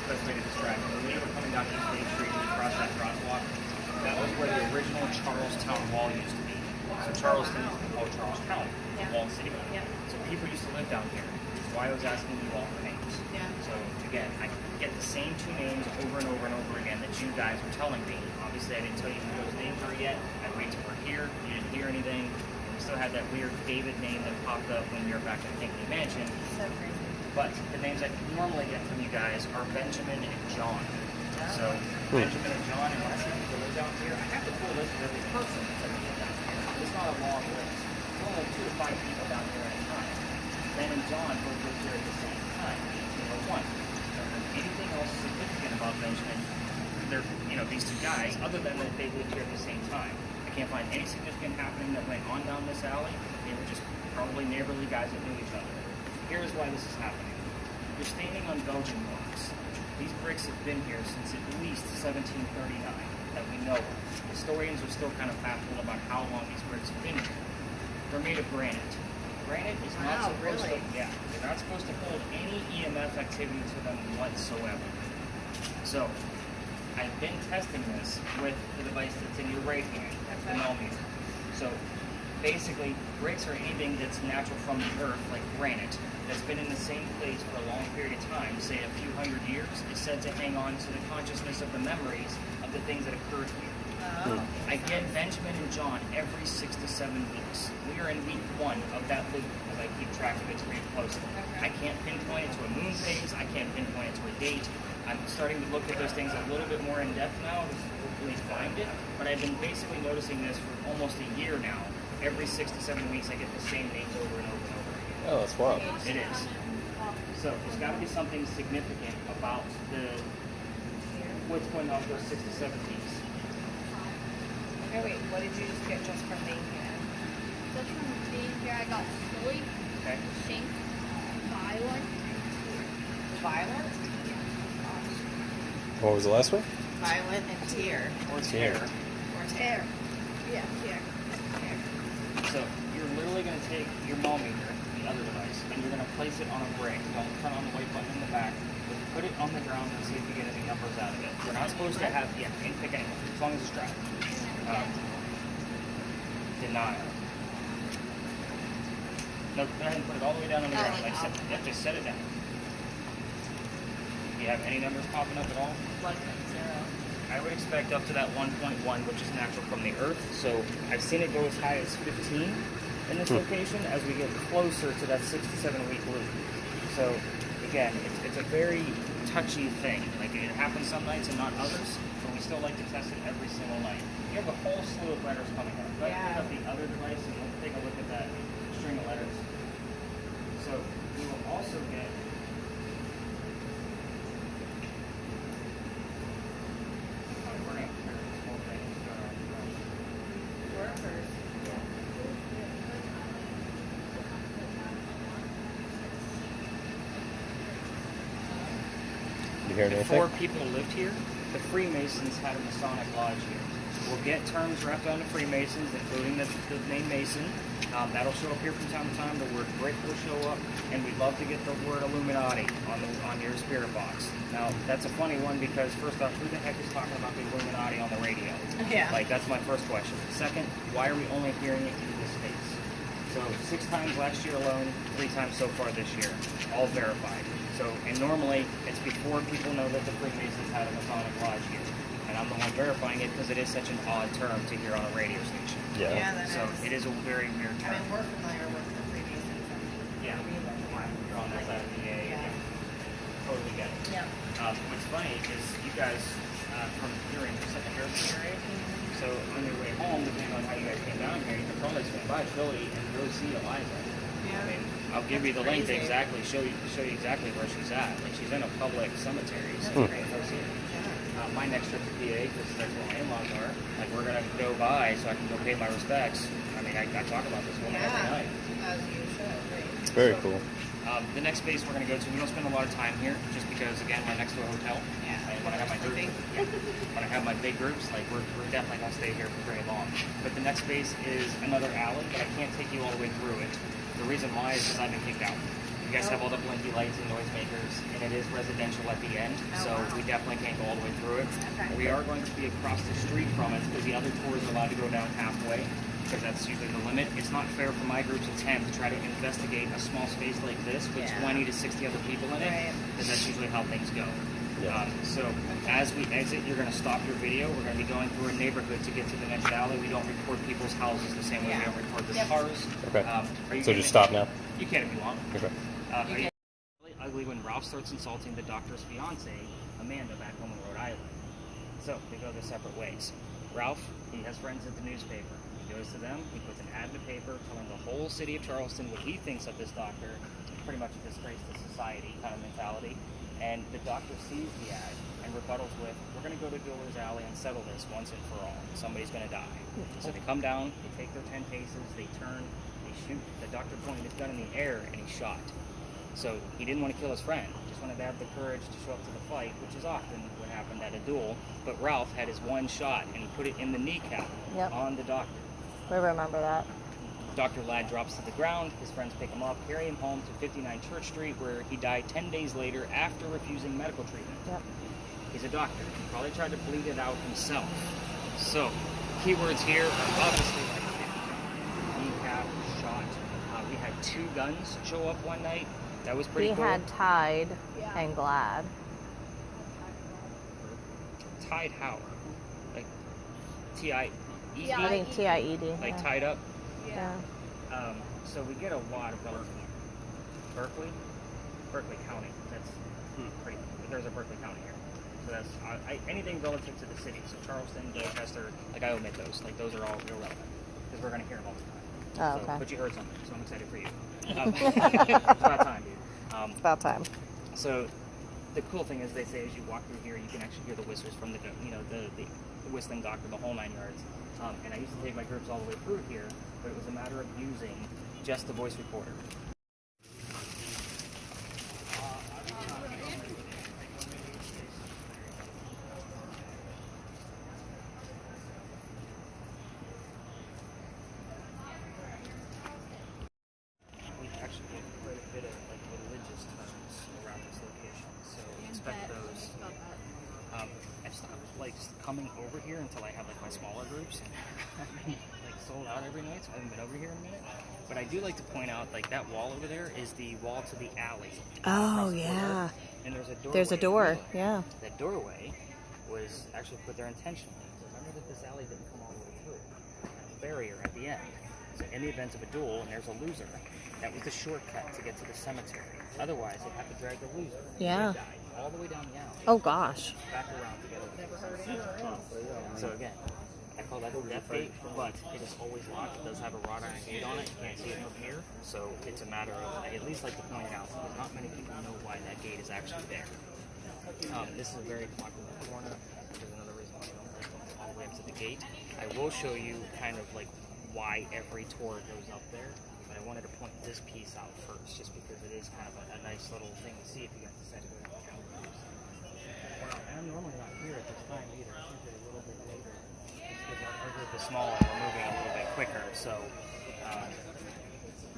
best way to describe it. When we were coming down East Main Street, we crossed that crosswalk. That was where the original Charlestown Wall used to be. So Charleston used to be called Charlestown, the walled city. So people used to live down here, which is why I was asking you all for names. So again, I get the same two names over and over and over again that you guys were telling me. Obviously, I didn't tell you who those names were yet. I waited till we're here. You didn't hear anything. We still had that weird David name that popped up when you were back at Pinckney Mansion. So crazy. But the names I normally get from you guys are Benjamin and John. So Benjamin and John, and when I say people live down here, I have the full list of every person that lives down here. It's not a long list. There's only 2 to 5 people down here at a time. Ben and John both live here at the same time. Number one. Anything else significant about Benjamin? They're, these 2 guys, other than that they lived here at the same time. I can't find any significant happening that went on down this alley. They were just probably neighborly guys that knew each other. Here's why this is happening. You're standing on Belgian blocks. These bricks have been here since at least 1739 that we know of. Historians are still kind of baffled about how long these bricks have been here. They're made of granite. Granite is not supposed to, they're not supposed to hold any EMF activity to them whatsoever. So, I've been testing this with the device that's in your right hand, the millimeter. So, basically, bricks are anything that's natural from the earth, like granite, that's been in the same place for a long period of time, say a few hundred years, is said to hang on to the consciousness of the memories of the things that occurred here. I get Benjamin and John every 6 to 7 weeks. We are in week 1 of that loop because I keep track of it pretty closely. I can't pinpoint it to a moon phase. I can't pinpoint it to a date. I'm starting to look at those things a little bit more in depth now to hopefully find it. But I've been basically noticing this for almost a year now. Every 6 to 7 weeks, I get the same names over and over and over again. Oh, that's wild. It is. So there's got to be something significant about what's going on with those 6 to 7 weeks. Okay, wait, what did you just get just from being here? Just from being here, I got silly, Okay. sink, violent, Violent? What was the last one? Violent and tear. Or Tear. tear. Or tear. Yeah, tear. So you're literally going to take your millimeter, the other device, and you're going to place it on a brick. Don't turn on the white button in the back. But put it on the ground and see if you get any numbers out of it. You're not supposed to have, can't pick anyone, as long as it's dry. Denial. No, go ahead and put it all the way down on the ground. Like just set it down. Do you have any numbers popping up at all? 1.0. I would expect up to that 1.1, which is natural from the Earth. So I've seen it go as high as 15 in this location as we get closer to that 6 to 7 week loop. So again, it's a very touchy thing. Like it happens some nights and not others, but we still like to test it every single night. You have a whole slew of letters coming up. Go ahead and pick up the other device and we'll take a look at that string of letters. So we will also get we're going to clear this whole thing. Workers. You hear anything? Before people lived here, the Freemasons had a Masonic lodge here. We'll get terms wrapped on the Freemasons, including the name Mason. That'll show up here from time to time. The word brick will show up, and we'd love to get the word Illuminati on your spirit box. Now, that's a funny one because, first off, who the heck is talking about the Illuminati on the radio? Yeah. Like, that's my first question. Second, why are we only hearing it through this space? So 6 times last year alone, 3 times so far this year, all verified. So, and normally it's before people know that the Freemasons had a Masonic lodge here. And I'm the one verifying it because it is such an odd term to hear on a radio station. Yeah. So it is a very weird term. I mean, we're familiar with the Freemasons. Yeah. You're on that side of the VA. Yeah. Totally get it. Yeah. What's funny is you guys, from here in the Harrison area, so on your way home, depending on how you guys came down here, you can probably swing by Philly and really see Eliza. Yeah. I mean, I'll give you the link to Crazy. exactly show you exactly where she's at. Like she's in a public cemetery. So you can go see her. My next trip to PA, because that's where my in-laws are. Like we're gonna go by so I can go pay my respects. I mean, I talk about this woman every night. As you should, right? Very cool. The next space we're going to go to, we don't spend a lot of time here, just because, again, we're next to a hotel. Yeah. And when I have my when I have my big groups, like we're definitely going to stay here for very long. But the next space is another alley, but I can't take you all the way through it. The reason why is because I've been kicked out. You guys have all the blinky lights and noisemakers, and it is residential at the end, so we definitely can't go all the way through it. Okay. We are going to be across the street from it, because the other tours are allowed to go down halfway, because that's usually the limit. It's not fair for my groups of 10 to try to investigate a small space like this with 20 to 60 other people in it, because that's usually how things go. Yeah. So as we exit, you're going to stop your video. We're going to be going through a neighborhood to get to the next alley. We don't record people's houses the same way we don't record the cars. Okay. So just stop now? You can if you want. Okay. Are you really ugly when Ralph starts insulting the doctor's fiance, Amanda, back home in Rhode Island? So they go their separate ways. Ralph, he has friends at the newspaper. He goes to them, he puts an ad in the paper telling the whole city of Charleston what he thinks of this doctor. Pretty much a disgrace to society kind of mentality. And the doctor sees the ad and rebuttals with, we're going to go to Diller's Alley and settle this once and for all. Somebody's going to die. So they come down, they take their 10 paces, they turn, they shoot. The doctor pointed his gun in the air and he shot. So he didn't want to kill his friend. He just wanted to have the courage to show up to the fight, which is often what happened at a duel. But Ralph had his one shot and he put it in the kneecap on the doctor. We remember that. Dr. Ladd drops to the ground, his friends pick him up, carry him home to 59 Church Street, where he died 10 days later after refusing medical treatment. Yep. He's a doctor. He probably tried to bleed it out himself. So, keywords here are obviously like kneecap, shot. We had 2 guns show up one night. That was pretty cool. We had Tide and Glad. Tied how? Like T-I-E-D? I think T-I-E-D. Like tied up? Yeah. So we get a lot of relative. Berkeley County. That's pretty. There's a Berkeley County here. So that's anything relative to the city. So Charleston, Dorchester, like I omit those. Like those are all irrelevant because we're gonna hear them all the time. Oh, so, okay. But you heard something, so I'm excited for you. It's about time, dude. It's about time. So the cool thing is they say as you walk through here, you can actually hear the whistles from the whistling doctor, the whole 9 yards. And I used to take my groups all the way through here, but it was a matter of using just the voice recorder. We actually get quite a bit of religious terms around this location, so expect those. I've stopped coming over here until I have my smaller groups. I've been sold out every night, so I haven't been over here in a minute. But I do like to point out that wall over there is the wall to the alley. Oh, yeah. And there's a doorway. There's a door, yeah. That doorway was actually put there intentionally. So remember that this alley didn't come all the way through. It had a barrier at the end. So in the event of a duel and there's a loser, that was the shortcut to get to the cemetery. Otherwise, they'd have to drag the loser. Yeah. They died all the way down the alley. Oh, gosh. Back around to get over. Never heard of it. So again, I call that a death gate, but it is always locked. It does have a wrought iron gate on it. You can't see it from here. So it's a matter of, I at least like to point it out, because not many people know why that gate is actually there. This is a very popular corner. There's another reason why I don't like going all the way up to the gate. I will show you kind of why every tour goes up there, but I wanted to point this piece out first, just because it is kind of a nice little thing to see if you guys decide to go down the gallery. And I'm normally not here at this time either. I think they're a little bit later. Because our group is smaller, we're moving a little bit quicker. So,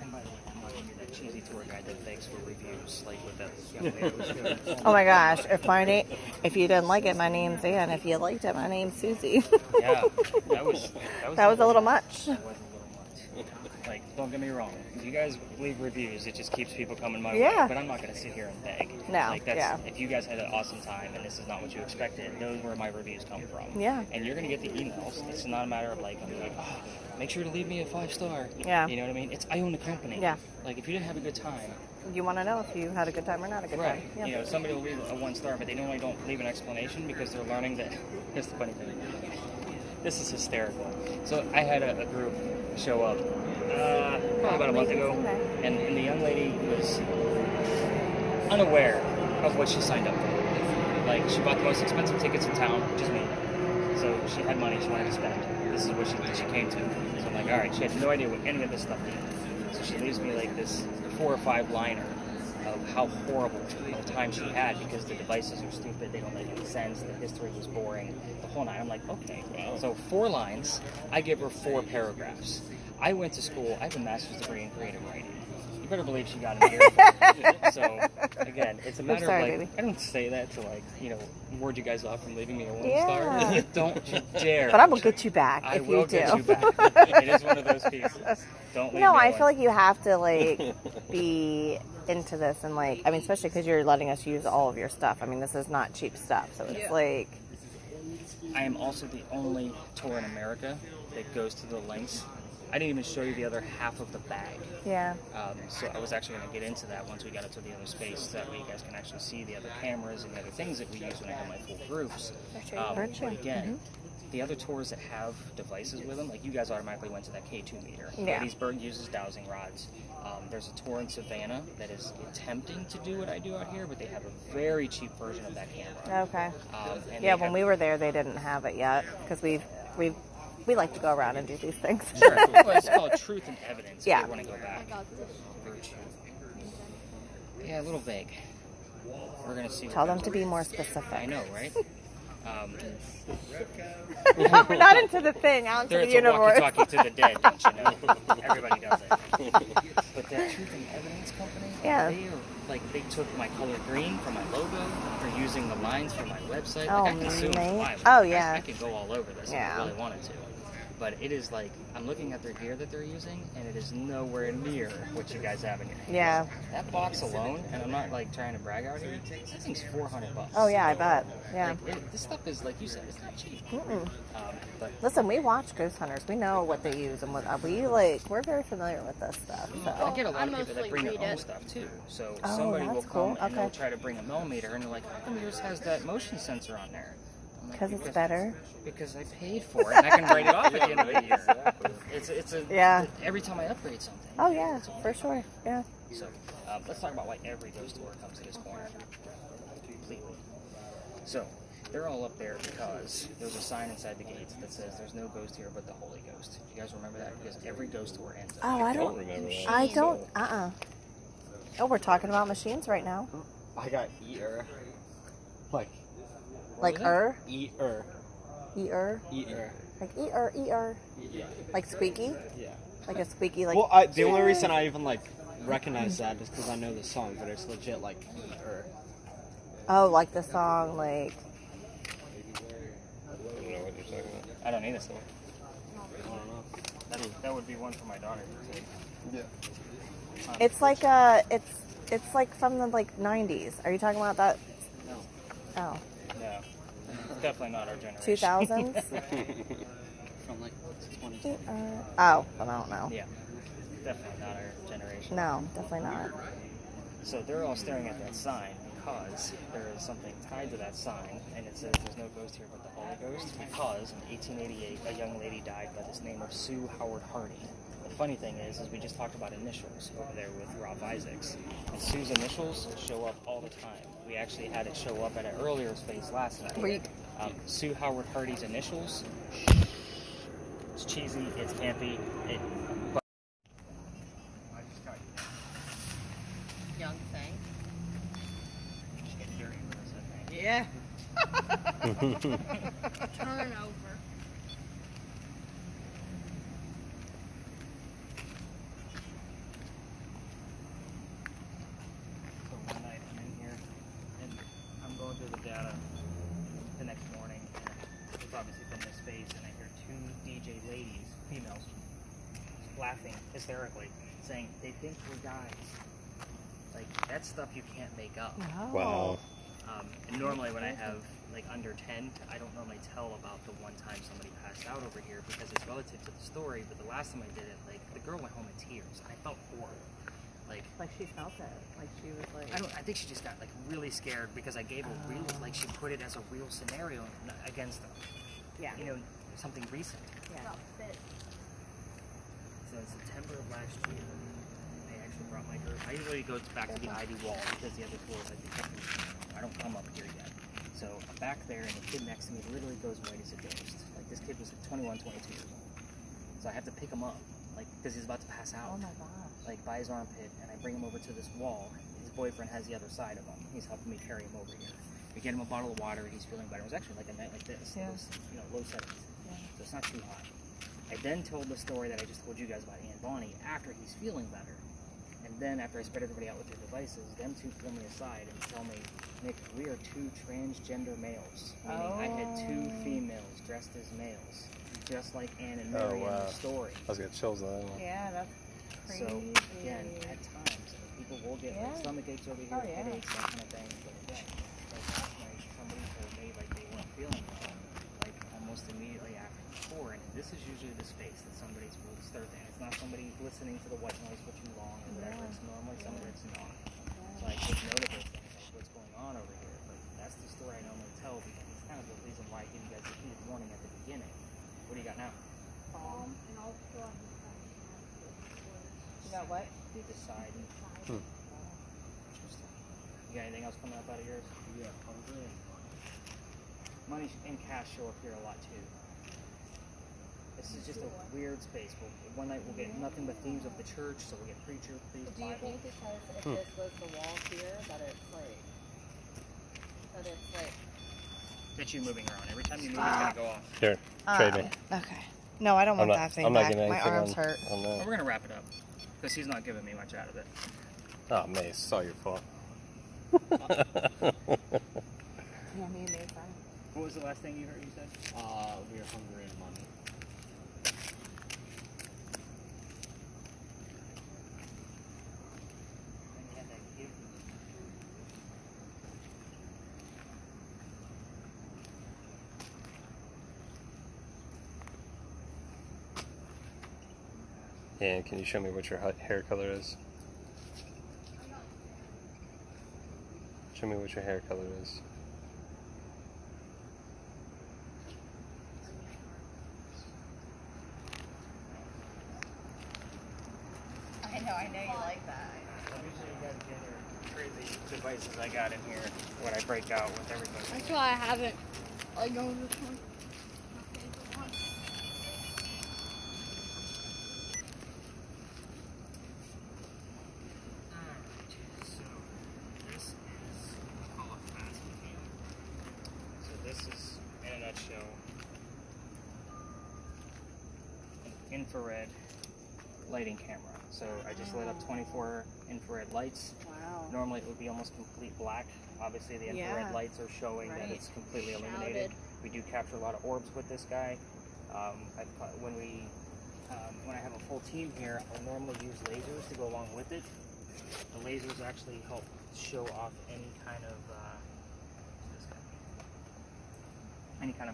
and by the way, I'm not going to be that cheesy tour guide that begs for reviews, with that young lady. Oh my gosh! If you didn't like it, my name's Ann. If you liked it, my name's Susie. Yeah, that was a little much. That was a little much. Like, don't get me wrong. If you guys leave reviews, it just keeps people coming my Yeah. way. But I'm not going to sit here and beg. No, Like, that's, yeah. if you guys had an awesome time and this is not what you expected, those were my reviews come from. Yeah. And you're going to get the emails. It's not a matter of like, oh, make sure to leave me a 5-star. Yeah. You know what I mean? I own the company. Yeah. Like, if you didn't have a good time, You want to know if you had a good time or not a good right? time. Yeah. You know, somebody will leave a 1-star, but they normally don't leave an explanation because they're learning that. Here's the funny thing. This is hysterical. So I had a group show up probably about a month ago, and the young lady was unaware of what she signed up for. Like, she bought the most expensive tickets in town, which is me. So she had money she wanted to spend. This is what she came to. So I'm like, all right, she had no idea what any of this stuff meant. So she leaves me like this 4 or 5 liner of how horrible of a time she had because the devices are stupid, they don't make any sense, the history was boring, the whole night. I'm like, okay. So 4 lines, I give her 4 paragraphs. I went to school, I have a master's degree in creative writing. You better believe she got an ear. So, again, it's a matter sorry, of like, baby. I don't say that to like, ward you guys off from leaving me a 1 Yeah. star. Don't you dare. But I will get you back I if will you do. get you back. It is one of those pieces. Don't leave No, me I alone. feel like you have to like be into this and like, I mean, especially because you're letting us use all of your stuff. I mean, this is not cheap stuff, so it's like. I am also the only tour in America that goes to the lengths. I didn't even show you the other half of the bag. Yeah. So I was actually going to get into that once we got into the other space, so that way you guys can actually see the other cameras and the other things that we use when I have my full groups. But again, the other tours that have devices with them, like you guys automatically went to that K2 meter. Yeah. Gettysburg uses dowsing rods. There's a tour in Savannah that is attempting to do what I do out here, but they have a very cheap version of that camera. Okay. And Yeah, they when have- we were there, they didn't have it yet because we like to go around and do these things. Sure. Well, it's called Truth and Evidence. Yeah. If you want to go back. Virtue. Yeah, a little vague. We're going to see. Tell them to be more specific. I know, right? We're not into the thing, out into They're the it's a universe. walkie-talkie to the dead, don't you know? Everybody does it. But the Truth and Evidence Company, Yeah. they took my color green for my logo, for using the lines for my website. Oh, like, I can sue them for mate. violence. Oh, yeah. I could go all over this if I really wanted to. But it is like, I'm looking at their gear that they're using, and it is nowhere near what you guys have in your hands. Yeah. That box alone, and I'm not like trying to brag out here, that thing's $400. Oh yeah, I bet. Yeah. Like, this stuff is, like you said, it's not cheap. But Listen, we watch ghost hunters. We know what they use and what we're very familiar with this stuff. I So. get a lot I of people that mostly bring their read own it. stuff too. So Oh, somebody will that's come cool. and they'll Okay. try to bring a millimeter, and they're like, "How come yours has that motion sensor on there?" I'm like, Because it's better. Because I paid for it, and I can write it off at the end of the year. It's a Yeah. Every time I upgrade something. Oh yeah, for sure. Yeah. So let's talk about why every ghost tour comes to this corner completely. So they're all up there because there's a sign inside the gates that says there's no ghost here but the Holy Ghost. You guys remember that? Because every ghost tour ends up. Oh, I don't remember that. I don't. Oh, we're talking about machines right now. I got eater. Like Like was eater. ear, Eater. like ear, Yeah. like squeaky, Yeah. like a squeaky, like. Well, the only reason I even like recognize that is because I know the song, but it's legit like eater. Oh, like the song, like. I don't know what you're talking about. I don't either. So I don't know. that would be one for my daughter. Yeah. It's like it's like from the like 90s. Are you talking about that? No. Oh, No, it's definitely not our generation. 2000s. From like 2020. Oh, I don't know. Yeah, definitely not our generation. No, definitely not. So they're all staring at that sign because there is something tied to that sign, and it says there's no ghost here but the Holy Ghost, because in 1888 a young lady died by this name of Sue Howard Hardy. The funny thing is we just talked about initials over there with Rob Isaacs, and Sue's initials show up all the time. We actually had it show up at an earlier space last night. Were you- Sue Howard Hardy's initials. It's cheesy, it's campy, but Young thing. just get dirty with this, I think. Yeah. Turn over. So one night I'm in here and I'm going through the data the next morning, and it's obviously from this space, and I hear 2 DJ ladies, females, laughing hysterically, saying they think we're guys. Like, that's stuff you can't make up. Wow. And normally when I have like under 10, I don't normally tell about the one time somebody passed out over here because it's relative to the story. But the last time I did it, like, the girl went home in tears. I felt horrible. Like she felt it. Like she was like. I think she just got like really scared because I gave a real, like, she put it as a real scenario against them. Yeah. You know, something recent. Yeah. So in September of last year, I actually brought my girl. I usually go back to the ivy wall because the other floors I don't come up here yet. So I'm back there, and the kid next to me literally goes white as a ghost. Like, this kid was like 21, 22 years old. So I have to pick him up, like, because he's about to pass out. Oh my gosh. Like, by his armpit, and I bring him over to this wall. His boyfriend has the other side of him. He's helping me carry him over here. We get him a bottle of water. He's feeling better. It was actually like a night like this. Yeah. It was, you know, low settings. Yeah. So it's not too hot. I then told the story that I just told you guys about Aunt Bonnie after he's feeling better. And then after I spread everybody out with their devices, them two pull me aside and tell me, Nick, we are two transgender males. Meaning I had two females dressed as males. Just like Anne and Mary in the story. I was getting chills on that one. Yeah, that's crazy. So, again, at times, people will get like stomach aches over here, headaches, that kind of thing. But again, like last night, somebody told me like they weren't feeling well, like almost immediately after before. And this is usually the space that somebody's will start in. It's not somebody listening to the white noise for too long or whatever. It's normally somebody that's not. So I take note of those things, like what's going on over here. But that's the story I normally tell because it's kind of the reason why I give you guys the heated warning at the beginning. What do you got now? And also I You got what? Either side. Interesting. You got anything else coming up out of yours? Yeah, hungry and Money and cash show up here a lot too. This is just a weird space. One night we'll get nothing but themes of the church, so we'll get preacher, priest, Do you Bible. think because if this was the wall here that it's like That you moving around. Every time you move, it's gonna go off. Here, trade me. Okay. No, I don't want that thing I'm not back. getting My anything arms on, hurt. on Well, that. we're gonna wrap it up because he's not giving me much out of it. Oh, Mace, it's all your fault. Yeah, me and Nate fine. What was the last thing you heard? You said? we are hungry and money. And you had that give. And can you show me what your hair color is? Show me what your hair color is. I know you like that. Let me show you guys the other crazy devices I got in here. What I break out with everybody. That's why I haven't. I know this one. This is, in a nutshell, an infrared lighting camera. So I just lit up 24 infrared lights. Wow. Normally it would be almost complete black. Obviously the infrared lights are showing that it's completely illuminated. We do capture a lot of orbs with this guy. When I have a full team here, I'll normally use lasers to go along with it. The lasers actually help show off any kind of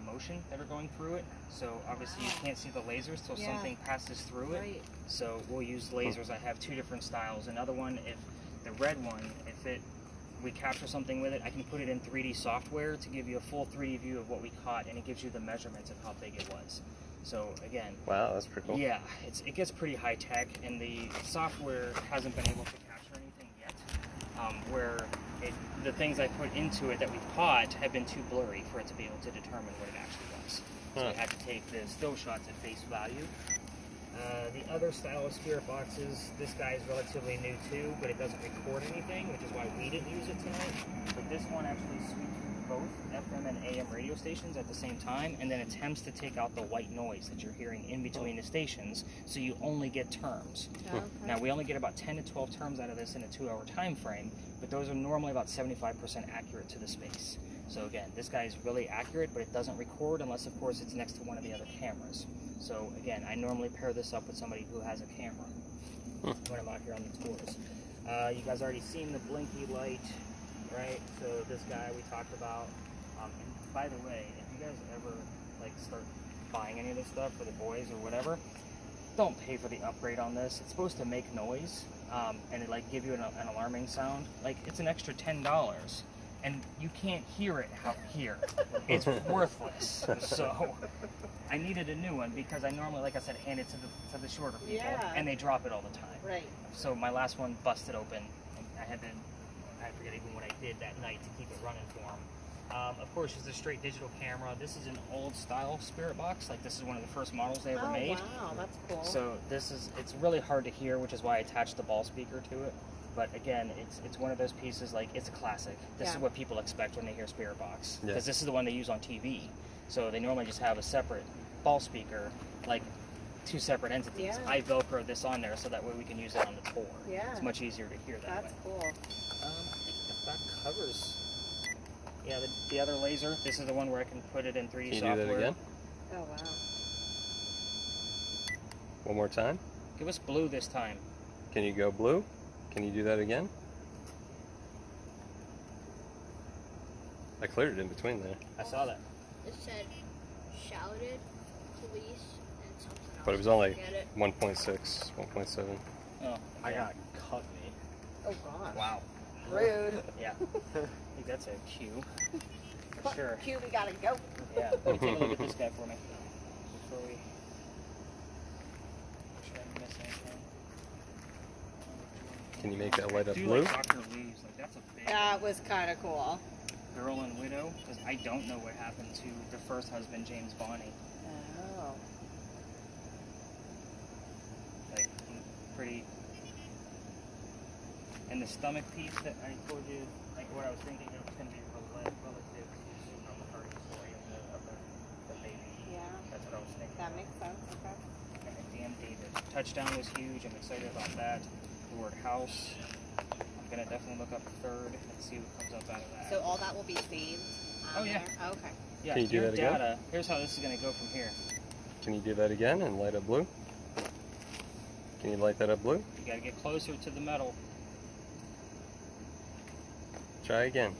motion that are going through it. So obviously you can't see the lasers till something passes through it. So we'll use lasers. I have two different styles. Another one, if the red one, we capture something with it, I can put it in 3D software to give you a full 3D view of what we caught, and it gives you the measurements of how big it was. So again, wow, that's pretty cool. Yeah, it gets pretty high tech, and the software hasn't been able to capture anything yet. The things I put into it that we've caught have been too blurry for it to be able to determine what it actually was. So I had to take the still shots at face value. The other style of spirit boxes, this guy is relatively new too, but it doesn't record anything, which is why we didn't use it tonight. But this one actually sweeps both FM and AM radio stations at the same time, and then attempts to take out the white noise that you're hearing in between the stations, so you only get terms. Okay. Now, we only get about 10 to 12 terms out of this in a 2-hour time frame, but those are normally about 75% accurate to the space. So again, this guy is really accurate, but it doesn't record unless, of course, it's next to one of the other cameras. So again, I normally pair this up with somebody who has a camera when I'm out here on the tours. You guys already seen the blinky light, right? So this guy we talked about. And by the way, if you guys ever like start buying any of this stuff for the boys or whatever, don't pay for the upgrade on this. It's supposed to make noise, and it like give you an alarming sound. Like it's an extra $10, and you can't hear it out here. It's worthless. So I needed a new one because I normally, like I said, hand it to the shorter people, Yeah. and they drop it all the time. Right. So my last one busted open. And I forget even what I did that night to keep it running for them. Of course, it's a straight digital camera. This is an old style spirit box. Like this is one of the first models they ever made. Wow, that's cool. So it's really hard to hear, which is why I attached the ball speaker to it. But again, it's one of those pieces, like it's a classic. This is what people expect when they hear spirit box. Because this is the one they use on TV. So they normally just have a separate ball speaker, like two separate entities. Yeah. I Velcro this on there so that way we can use it on the tour. Yeah. It's much easier to hear that That's way. cool. I think that covers. Yeah, the other laser. This is the one where I can put it in 3D Can you software. do that again? Oh, wow. One more time. Give us blue this time. Can you go blue? Can you do that again? I cleared it in between there. I saw that. It said shouted, police, and something else. But it was only Forget it. 1.6, 1.7. Oh, I got cut me. Oh, gosh. wow. Rude. Yeah. I think that's a cue. For sure. Q, we gotta go. Yeah. Let me take a look at this guy for me. Before we. Make sure I didn't miss anything. Can you make that light up Do blue? like Dr. Lou's. Like that's a big That was kind of cool. girl and widow. Because I don't know what happened to the first husband, James Bonney. Oh. Like pretty. And the stomach piece that I told you, like what I was thinking it was going to be relative to the party story of the baby. Yeah. That's what I was thinking. That makes sense. Okay. And then Dan David. Touchdown was huge. I'm excited about that. The word house. I'm going to definitely look up third and see what comes up out of that. So all that will be saved. Oh, yeah. There? Okay. Yeah, Can you do your that again? data. Here's how this is going to go from here. Can you do that again and light up blue? Can you light that up blue? You got to get closer to the metal. Try again.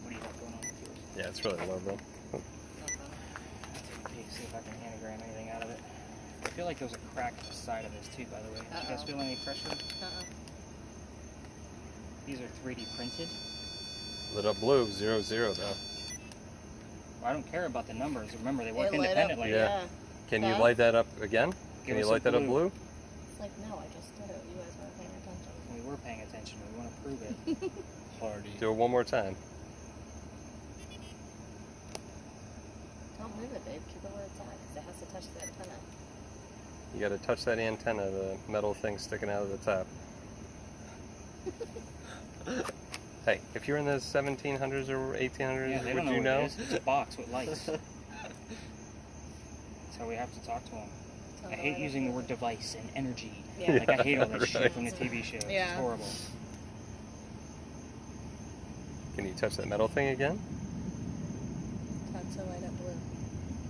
What do you have going on with yours? Yeah, it's really low though. I'll take a peek, see if I can anagram anything out of it. I feel like there's a crack in the side of this too, by the way. Do you guys feel any pressure? These are 3D printed. Lit up blue, 0, 0 though. Well, I don't care about the numbers. Remember, they work It lit up, independently. Yeah. Can you Okay. light that up again? Give Can you us light a that up blue. blue? It's like, no, I just did it. You guys weren't paying attention. We were paying attention. We want to prove it. Party. Do it one more time. Don't move it, babe. Keep it where it's at, because it has to touch the antenna. You gotta touch that antenna, the metal thing sticking out of the top. Hey, if you're in the 1700s or 1800s, Yeah, they would don't know you what know? it is. It's a box with lights. That's how we have to talk to them. I hate using the word device and energy. Yeah. Like, I hate all that Right. shit from the TV shows. Yeah. It's horrible. Can you touch that metal thing again? Touch the light up blue.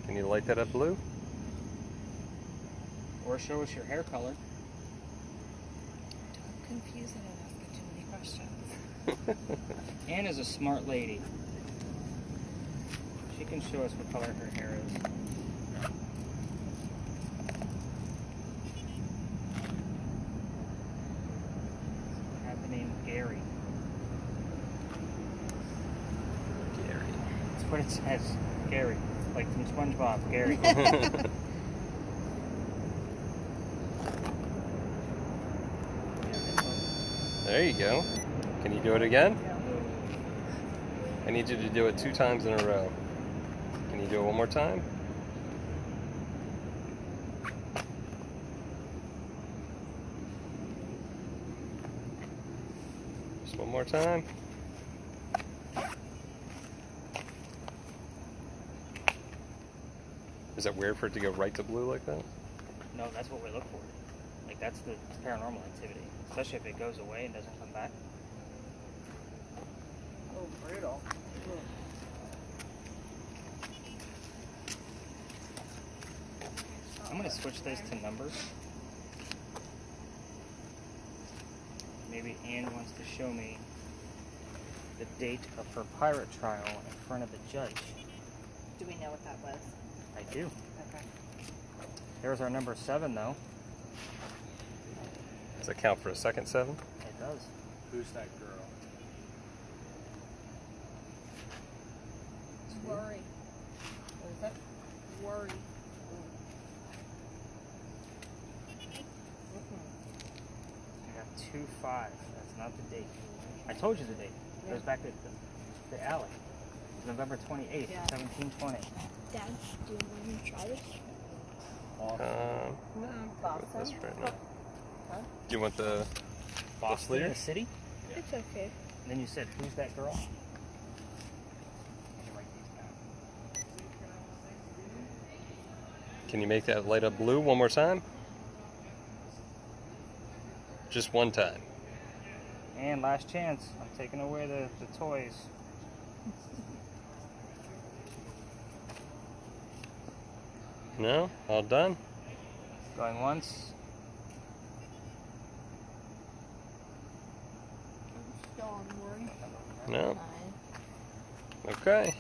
Can you light that up blue? Or show us your hair color. Don't confuse it and ask it too many questions. Anne is a smart lady. She can show us what color her hair is. I have the name Gary. Gary. That's what it says. Gary. Like from SpongeBob. Gary. There you go. Can you do it again? I need you to do it 2 times in a row. Can you do it one more time? Just one more time. Is that weird for it to go right to blue like that? No, that's what we look for. Like that's the paranormal activity. Especially if it goes away and doesn't come back. Burrito. I'm gonna switch those to numbers. Maybe Anne wants to show me the date of her pirate trial in front of the judge. Do we know what that was? I do. Okay. There's our number 7, though. Does that count for a second 7? It does. Who's that girl? Worry. What is it? Worry. I got 2-5. That's not the date. I told you the date. It goes back to the alley. It's November 28th, Yeah. 1720. Dad, do you want me to try this? Put this right now. Huh? Do you want the Boston, leader? the city? It's okay. And then you said, who's that girl? Can you make that light up blue one more time? Just one time. And last chance. I'm taking away the toys. No? All done? Going once. I'm still on worry. No? Fine. Okay.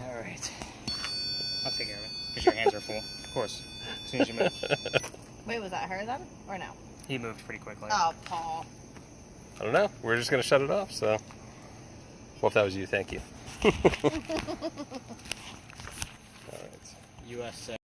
All right. I'll take care of it. Because your hands are full. Of course. As soon as you move. Wait, was that her then? Or no? He moved pretty quickly. Oh, Paul. I don't know. We're just going to shut it off, so. Well, if that was you, thank you. All right. USA.